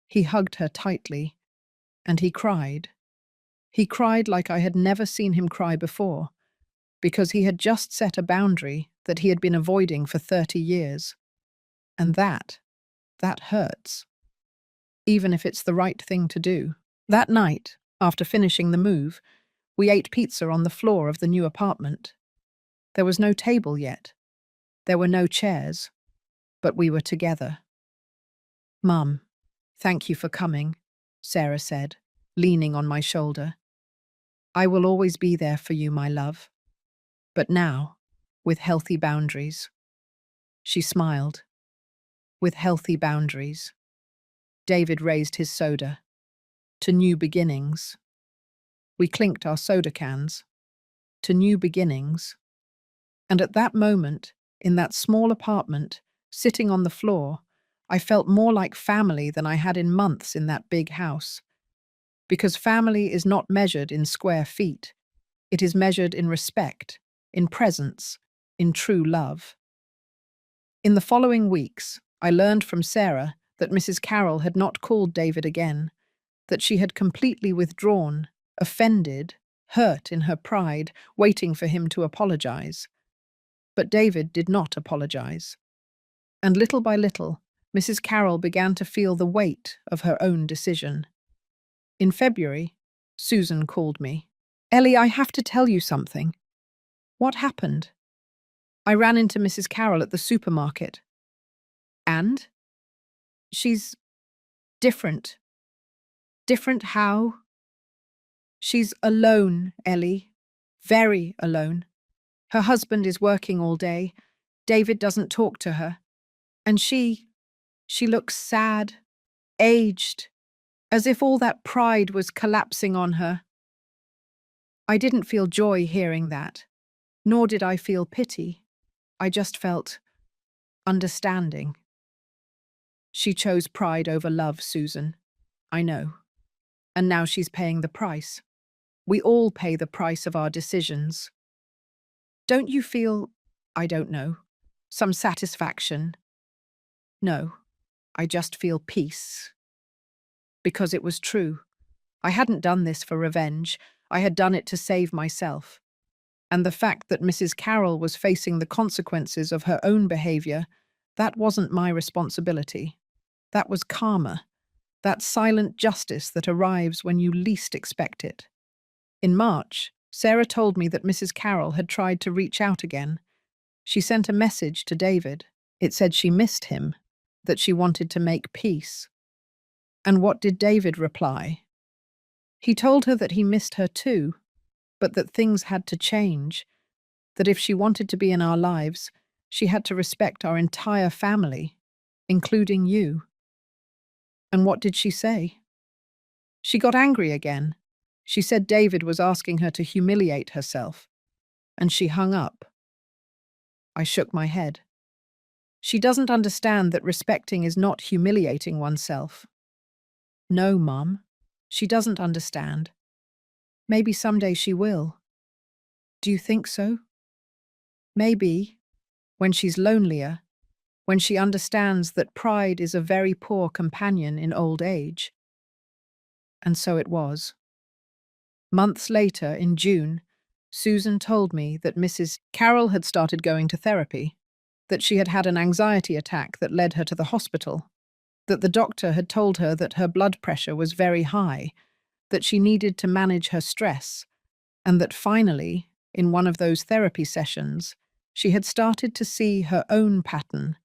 He hugged her tightly, and he cried. He cried like I had never seen him cry before, because he had just set a boundary that he had been avoiding for 30 years. And that hurts, even if it's the right thing to do. That night, after finishing the move, we ate pizza on the floor of the new apartment. There was no table yet. There were no chairs, but we were together. "Mum, thank you for coming," Sarah said, leaning on my shoulder. "I will always be there for you, my love. But now, with healthy boundaries." She smiled. "With healthy boundaries." David raised his soda. "To new beginnings." We clinked our soda cans. To new beginnings. And at that moment, in that small apartment, sitting on the floor, I felt more like family than I had in months in that big house. Because family is not measured in square feet. It is measured in respect, in presence, in true love. In the following weeks, I learned from Sarah that Mrs. Carroll had not called David again, that she had completely withdrawn, offended, hurt in her pride, waiting for him to apologize. But David did not apologize. And little by little, Mrs. Carroll began to feel the weight of her own decision. In February, Susan called me. "Ellie, I have to tell you something." "What happened?" "I ran into Mrs. Carroll at the supermarket." "And?" "She's different." "Different how?" "She's alone, Ellie. Very alone. Her husband is working all day. David doesn't talk to her. And she looks sad, aged, as if all that pride was collapsing on her." I didn't feel joy hearing that, nor did I feel pity. I just felt understanding. "She chose pride over love, Susan. I know. And now she's paying the price. We all pay the price of our decisions. Don't you feel, I don't know, some satisfaction?" "No, I just feel peace." Because it was true. I hadn't done this for revenge. I had done it to save myself. And the fact that Mrs. Carroll was facing the consequences of her own behavior, that wasn't my responsibility. That was karma, that silent justice that arrives when you least expect it. In March, Sarah told me that Mrs. Carroll had tried to reach out again. She sent a message to David. It said she missed him, that she wanted to make peace. And what did David reply? He told her that he missed her too, but that things had to change, that if she wanted to be in our lives, she had to respect our entire family, including you. And what did she say? She got angry again. She said David was asking her to humiliate herself, and she hung up. I shook my head. She doesn't understand that respecting is not humiliating oneself. No, Mum, she doesn't understand. Maybe someday she will. Do you think so? Maybe, when she's lonelier, when she understands that pride is a very poor companion in old age. And so it was. Months later, in June, Susan told me that Mrs. Carroll had started going to therapy, that she had had an anxiety attack that led her to the hospital, that the doctor had told her that her blood pressure was very high, that she needed to manage her stress, and that finally, in one of those therapy sessions, she had started to see her own pattern,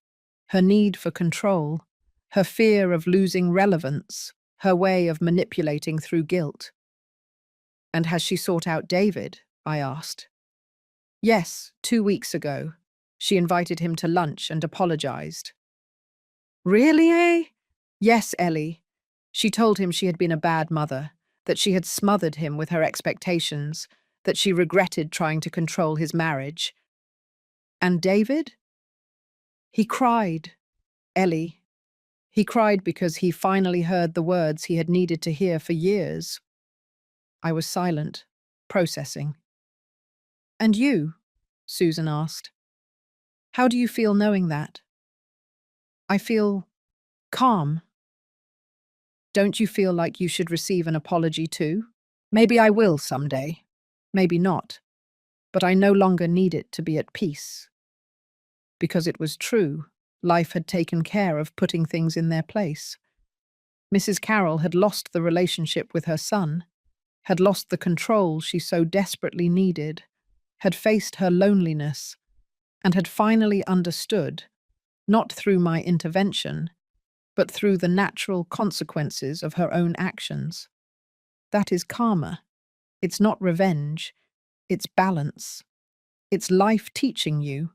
her need for control, her fear of losing relevance, her way of manipulating through guilt. "And has she sought out David?" I asked. "Yes, 2 weeks ago. She invited him to lunch and apologized." "Really, eh?" "Yes, Ellie. She told him she had been a bad mother, that she had smothered him with her expectations, that she regretted trying to control his marriage." "And David?" "He cried, Ellie. He cried because he finally heard the words he had needed to hear for years." I was silent, processing. "And you?" Susan asked. "How do you feel knowing that?" "I feel Calm. Don't you feel like you should receive an apology too? Maybe I will someday. Maybe not. But I no longer need it to be at peace. Because it was true. Life had taken care of putting things in their place. Mrs. Carroll had lost the relationship with her son, had lost the control she so desperately needed, had faced her loneliness, and had finally understood, not through my intervention, but through the natural consequences of her own actions. That is karma. It's not revenge. It's balance. It's life teaching you,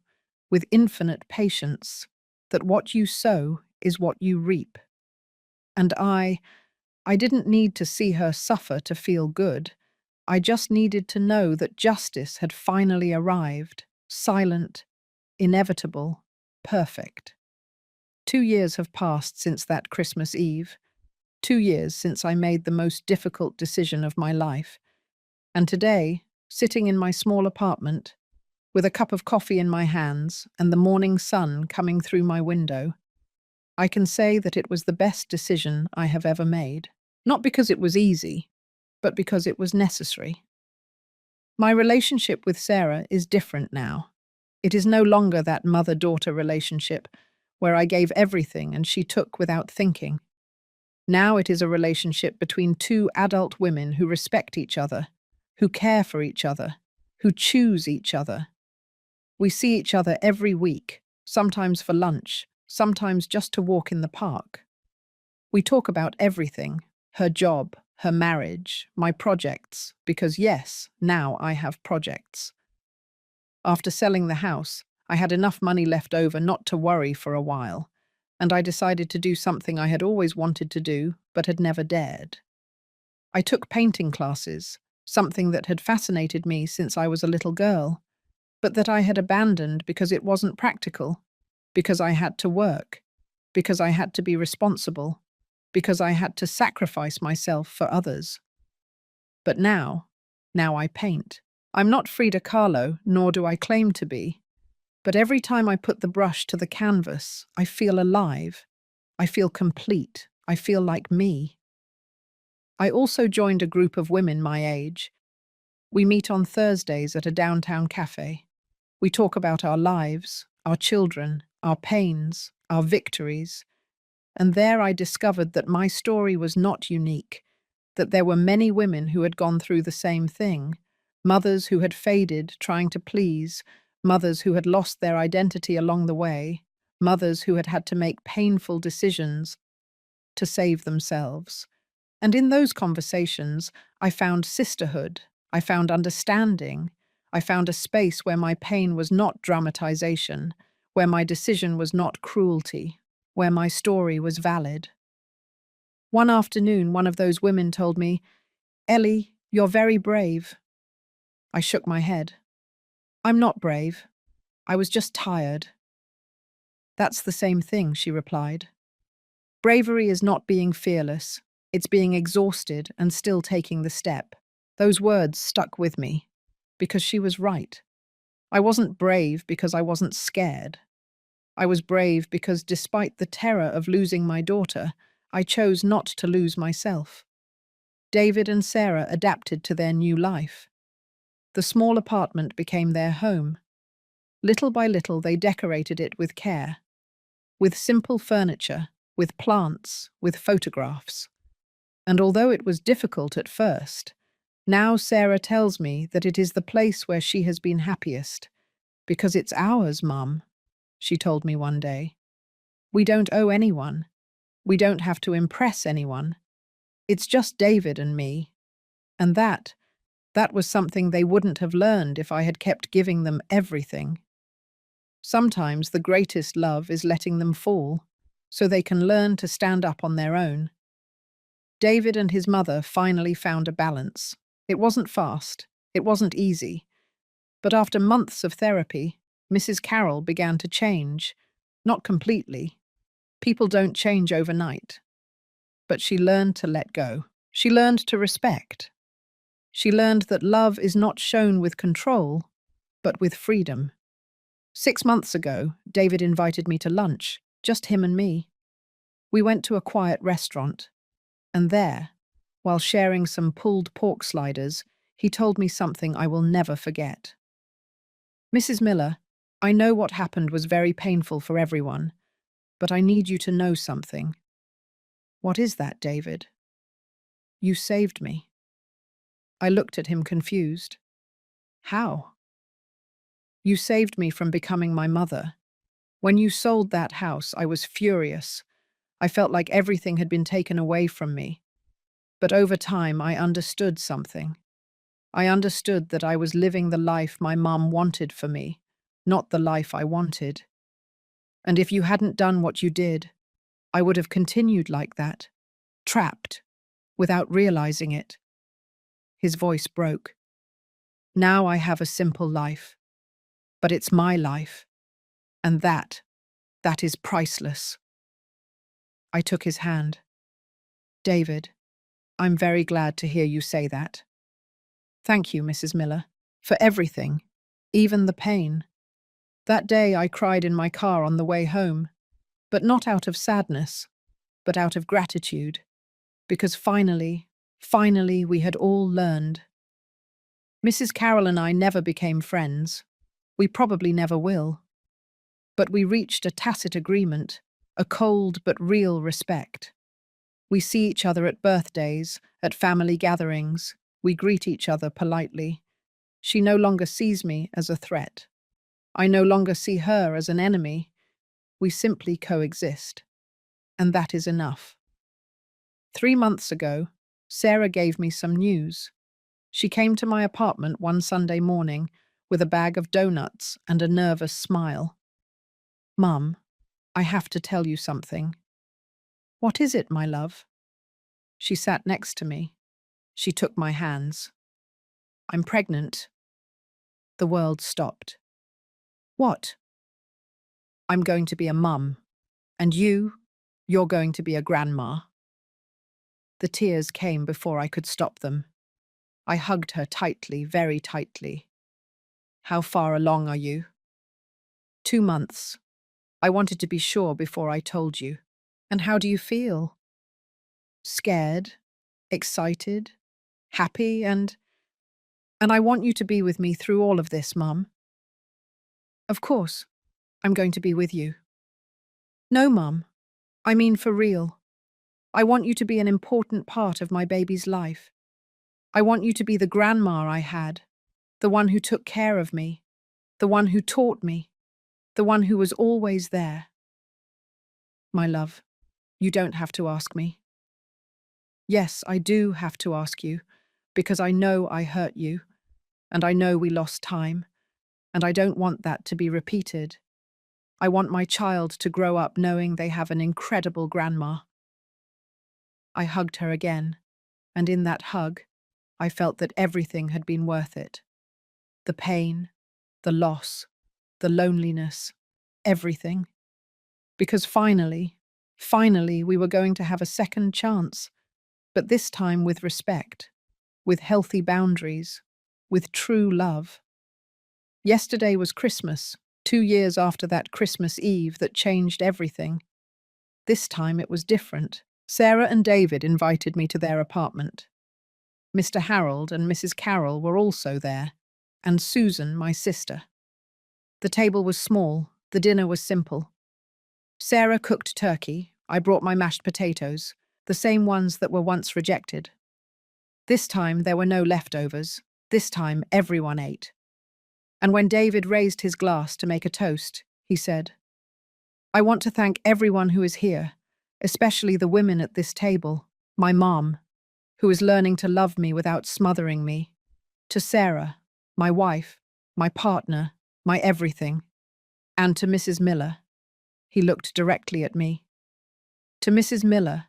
with infinite patience, that what you sow is what you reap. And I didn't need to see her suffer to feel good. I just needed to know that justice had finally arrived, silent, inevitable, perfect. 2 years have passed since that Christmas Eve. 2 years since I made the most difficult decision of my life. And today, sitting in my small apartment, with a cup of coffee in my hands and the morning sun coming through my window, I can say that it was the best decision I have ever made. Not because it was easy, but because it was necessary. My relationship with Sarah is different now. It is no longer that mother-daughter relationship where I gave everything and she took without thinking. Now it is a relationship between two adult women who respect each other, who care for each other, who choose each other. We see each other every week, sometimes for lunch, sometimes just to walk in the park. We talk about everything, her job, her marriage, my projects, because yes, now I have projects. After selling the house, I had enough money left over not to worry for a while, and I decided to do something I had always wanted to do, but had never dared. I took painting classes, something that had fascinated me since I was a little girl, but that I had abandoned because it wasn't practical, because I had to work, because I had to be responsible, because I had to sacrifice myself for others. But now I paint. I'm not Frida Kahlo, nor do I claim to be. But every time I put the brush to the canvas, I feel alive. I feel complete. I feel like me. I also joined a group of women my age. We meet on Thursdays at a downtown cafe. We talk about our lives, our children, our pains, our victories. And there I discovered that my story was not unique, that there were many women who had gone through the same thing, mothers who had faded trying to please, mothers who had lost their identity along the way, mothers who had had to make painful decisions to save themselves. And in those conversations, I found sisterhood, I found understanding, I found a space where my pain was not dramatization, where my decision was not cruelty, where my story was valid. One afternoon, one of those women told me, "Ellie, you're very brave." I shook my head. "I'm not brave. I was just tired." "That's the same thing," she replied. "Bravery is not being fearless. It's being exhausted and still taking the step." Those words stuck with me, because she was right. I wasn't brave because I wasn't scared. I was brave because despite the terror of losing my daughter, I chose not to lose myself. David and Sarah adapted to their new life. The small apartment became their home. Little by little, they decorated it with care, with simple furniture, with plants, with photographs. And although it was difficult at first, now Sarah tells me that it is the place where she has been happiest. "Because it's ours, Mum," she told me one day. "We don't owe anyone. We don't have to impress anyone. It's just David and me." And that was something they wouldn't have learned if I had kept giving them everything. Sometimes the greatest love is letting them fall, so they can learn to stand up on their own. David and his mother finally found a balance. It wasn't fast, it wasn't easy. But after months of therapy, Mrs. Carroll began to change. Not completely. People don't change overnight. But she learned to let go. She learned to respect. She learned that love is not shown with control, but with freedom. 6 months ago, David invited me to lunch, just him and me. We went to a quiet restaurant, and there, while sharing some pulled pork sliders, he told me something I will never forget. Mrs. Miller, I know what happened was very painful for everyone, but I need you to know something. What is that, David? You saved me. I looked at him confused. How? You saved me from becoming my mother. When you sold that house, I was furious. I felt like everything had been taken away from me. But over time, I understood something. I understood that I was living the life my mum wanted for me, not the life I wanted. And if you hadn't done what you did, I would have continued like that, trapped, without realizing it. His voice broke. Now I have a simple life, but it's my life, and that is priceless. I took his hand. David, I'm very glad to hear you say that. Thank you, Mrs. Miller, for everything, even the pain. That day I cried in my car on the way home, but not out of sadness, but out of gratitude, because finally we had all learned. Mrs. Carroll and I never became friends. We probably never will. But we reached a tacit agreement, a cold but real respect. We see each other at birthdays, at family gatherings. We greet each other politely. She no longer sees me as a threat. I no longer see her as an enemy. We simply coexist. And that is enough. 3 months ago, Sarah gave me some news. She came to my apartment one Sunday morning with a bag of donuts and a nervous smile. Mum, I have to tell you something. What is it, my love? She sat next to me. She took my hands. I'm pregnant. The world stopped. What? I'm going to be a mum. And you're going to be a grandma. The tears came before I could stop them. I hugged her tightly, very tightly. How far along are you? 2 months. I wanted to be sure before I told you. And how do you feel? Scared, excited, happy, and I want you to be with me through all of this, Mum. Of course, I'm going to be with you. No, Mum. I mean for real. I want you to be an important part of my baby's life. I want you to be the grandma I had, the one who took care of me, the one who taught me, the one who was always there. My love, you don't have to ask me. Yes, I do have to ask you, because I know I hurt you, and I know we lost time, and I don't want that to be repeated. I want my child to grow up knowing they have an incredible grandma. I hugged her again, and in that hug, I felt that everything had been worth it. The pain, the loss, the loneliness, everything. Because finally, we were going to have a second chance, but this time with respect, with healthy boundaries, with true love. Yesterday was Christmas, 2 years after that Christmas Eve that changed everything. This time it was different. Sarah and David invited me to their apartment. Mr. Harold and Mrs. Carroll were also there, and Susan, my sister. The table was small, the dinner was simple. Sarah cooked turkey, I brought my mashed potatoes, the same ones that were once rejected. This time there were no leftovers, this time everyone ate. And when David raised his glass to make a toast, he said, I want to thank everyone who is here, especially the women at this table, my mom, who is learning to love me without smothering me, to Sarah, my wife, my partner, my everything, and to Mrs. Miller. He looked directly at me. To Mrs. Miller,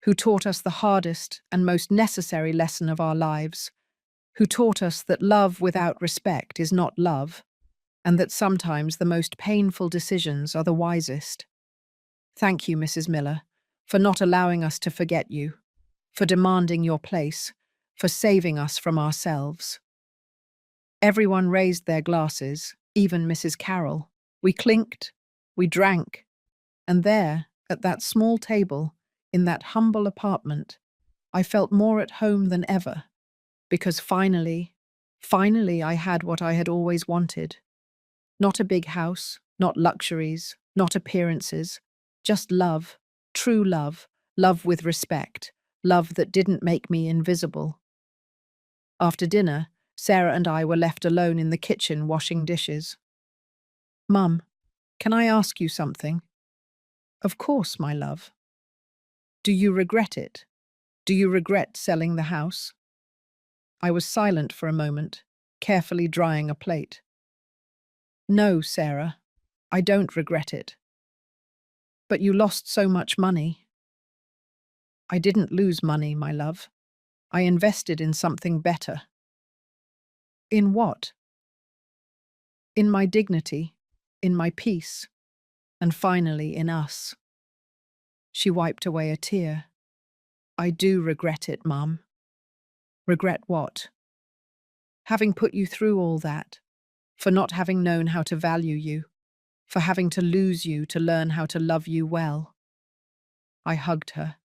who taught us the hardest and most necessary lesson of our lives, who taught us that love without respect is not love, and that sometimes the most painful decisions are the wisest. Thank you, Mrs. Miller, for not allowing us to forget you, for demanding your place, for saving us from ourselves. Everyone raised their glasses, even Mrs. Carroll. We clinked, we drank, and there, At that small table, in that humble apartment, I felt more at home than ever, because finally I had what I had always wanted. Not a big house, not luxuries, not appearances, just love, true love, love with respect, love that didn't make me invisible. After dinner, Sarah and I were left alone in the kitchen washing dishes. Mum, can I ask you something? Of course, my love. Do you regret it? Do you regret selling the house? I was silent for a moment, carefully drying a plate. No, Sarah, I don't regret it. But you lost so much money. I didn't lose money, my love. I invested in something better. In what? In my dignity, in my peace, and finally in us. She wiped away a tear. I do regret it, Mum. Regret what? Having put you through all that, for not having known how to value you, for having to lose you to learn how to love you well. I hugged her.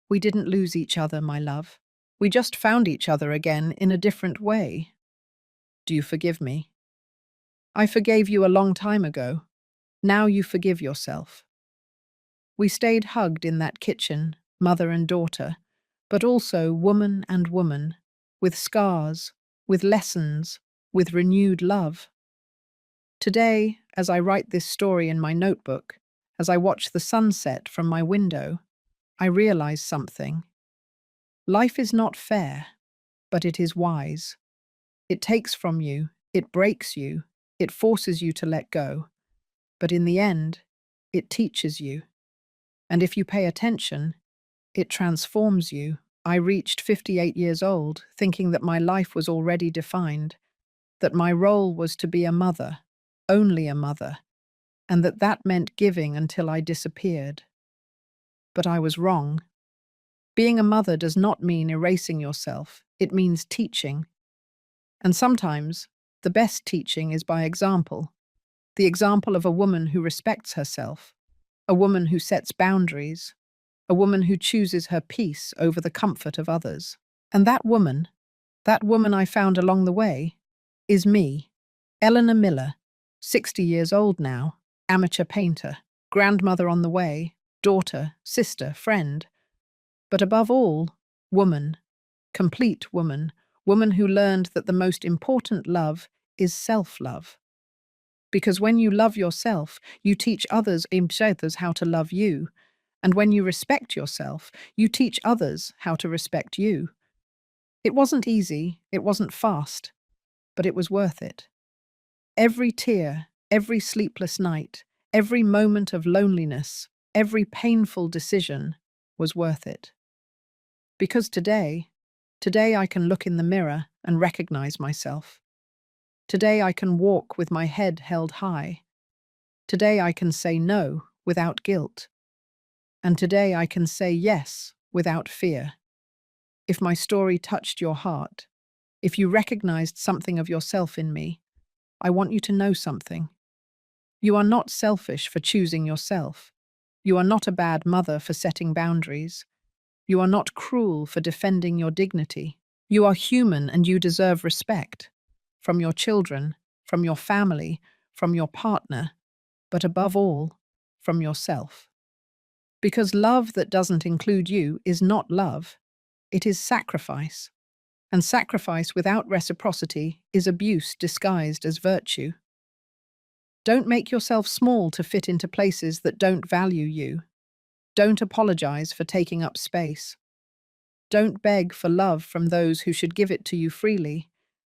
We didn't lose each other, my love. We just found each other again in a different way. Do you forgive me? I forgave you a long time ago. Now you forgive yourself. We stayed hugged in that kitchen, mother and daughter, but also woman and woman, with scars, with lessons, with renewed love. Today, as I write this story in my notebook, as I watch the sunset from my window, I realize something. Life is not fair, but it is wise. It takes from you, it breaks you, it forces you to let go. But in the end, it teaches you. And if you pay attention, it transforms you. I reached 58 years old, thinking that my life was already defined, that my role was to be a mother, only a mother, and that meant giving until I disappeared. But I was wrong. Being a mother does not mean erasing yourself, it means teaching. And sometimes, the best teaching is by example. The example of a woman who respects herself, a woman who sets boundaries, a woman who chooses her peace over the comfort of others. And that woman I found along the way, is me, Eleanor Miller, 60 years old now, amateur painter, grandmother on the way, daughter, sister, friend. But above all, woman, complete woman, woman who learned that the most important love is self-love. Because when you love yourself, you teach others how to love you. And when you respect yourself, you teach others how to respect you. It wasn't easy, it wasn't fast, but it was worth it. Every tear, every sleepless night, every moment of loneliness, every painful decision was worth it. Because today I can look in the mirror and recognize myself. Today I can walk with my head held high. Today I can say no without guilt. And today I can say yes without fear. If my story touched your heart, if you recognized something of yourself in me, I want you to know something. You are not selfish for choosing yourself. You are not a bad mother for setting boundaries. You are not cruel for defending your dignity. You are human and you deserve respect. From your children, from your family, from your partner, but above all, from yourself. Because love that doesn't include you is not love. It is sacrifice. And sacrifice without reciprocity is abuse disguised as virtue. Don't make yourself small to fit into places that don't value you. Don't apologize for taking up space. Don't beg for love from those who should give it to you freely,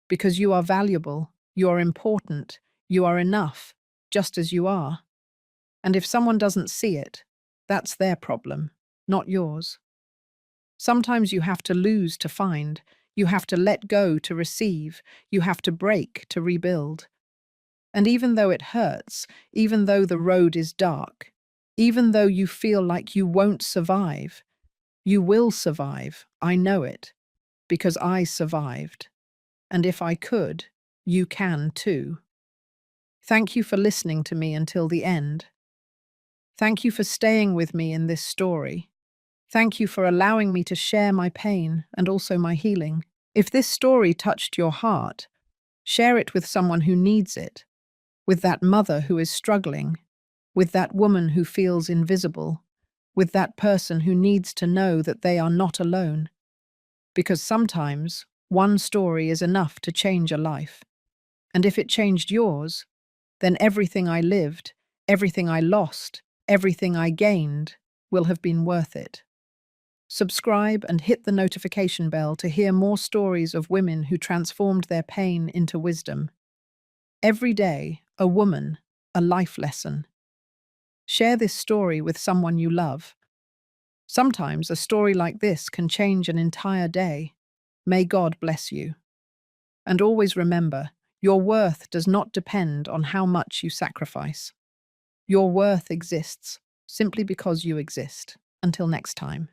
because you are valuable, you are important, you are enough, just as you are. And if someone doesn't see it, that's their problem, not yours. Sometimes you have to lose to find, you have to let go to receive, you have to break to rebuild. And even though it hurts, even though the road is dark, even though you feel like you won't survive, you will survive, I know it, because I survived. And if I could, you can too. Thank you for listening to me until the end. Thank you for staying with me in this story. Thank you for allowing me to share my pain and also my healing. If this story touched your heart, share it with someone who needs it, with that mother who is struggling, with that woman who feels invisible, with that person who needs to know that they are not alone. Because sometimes one story is enough to change a life. And if it changed yours, then everything I lived, everything I lost, everything I gained will have been worth it. Subscribe and hit the notification bell to hear more stories of women who transformed their pain into wisdom. Every day, a woman, a life lesson. Share this story with someone you love. Sometimes a story like this can change an entire day. May God bless you. And always remember, your worth does not depend on how much you sacrifice. Your worth exists simply because you exist. Until next time.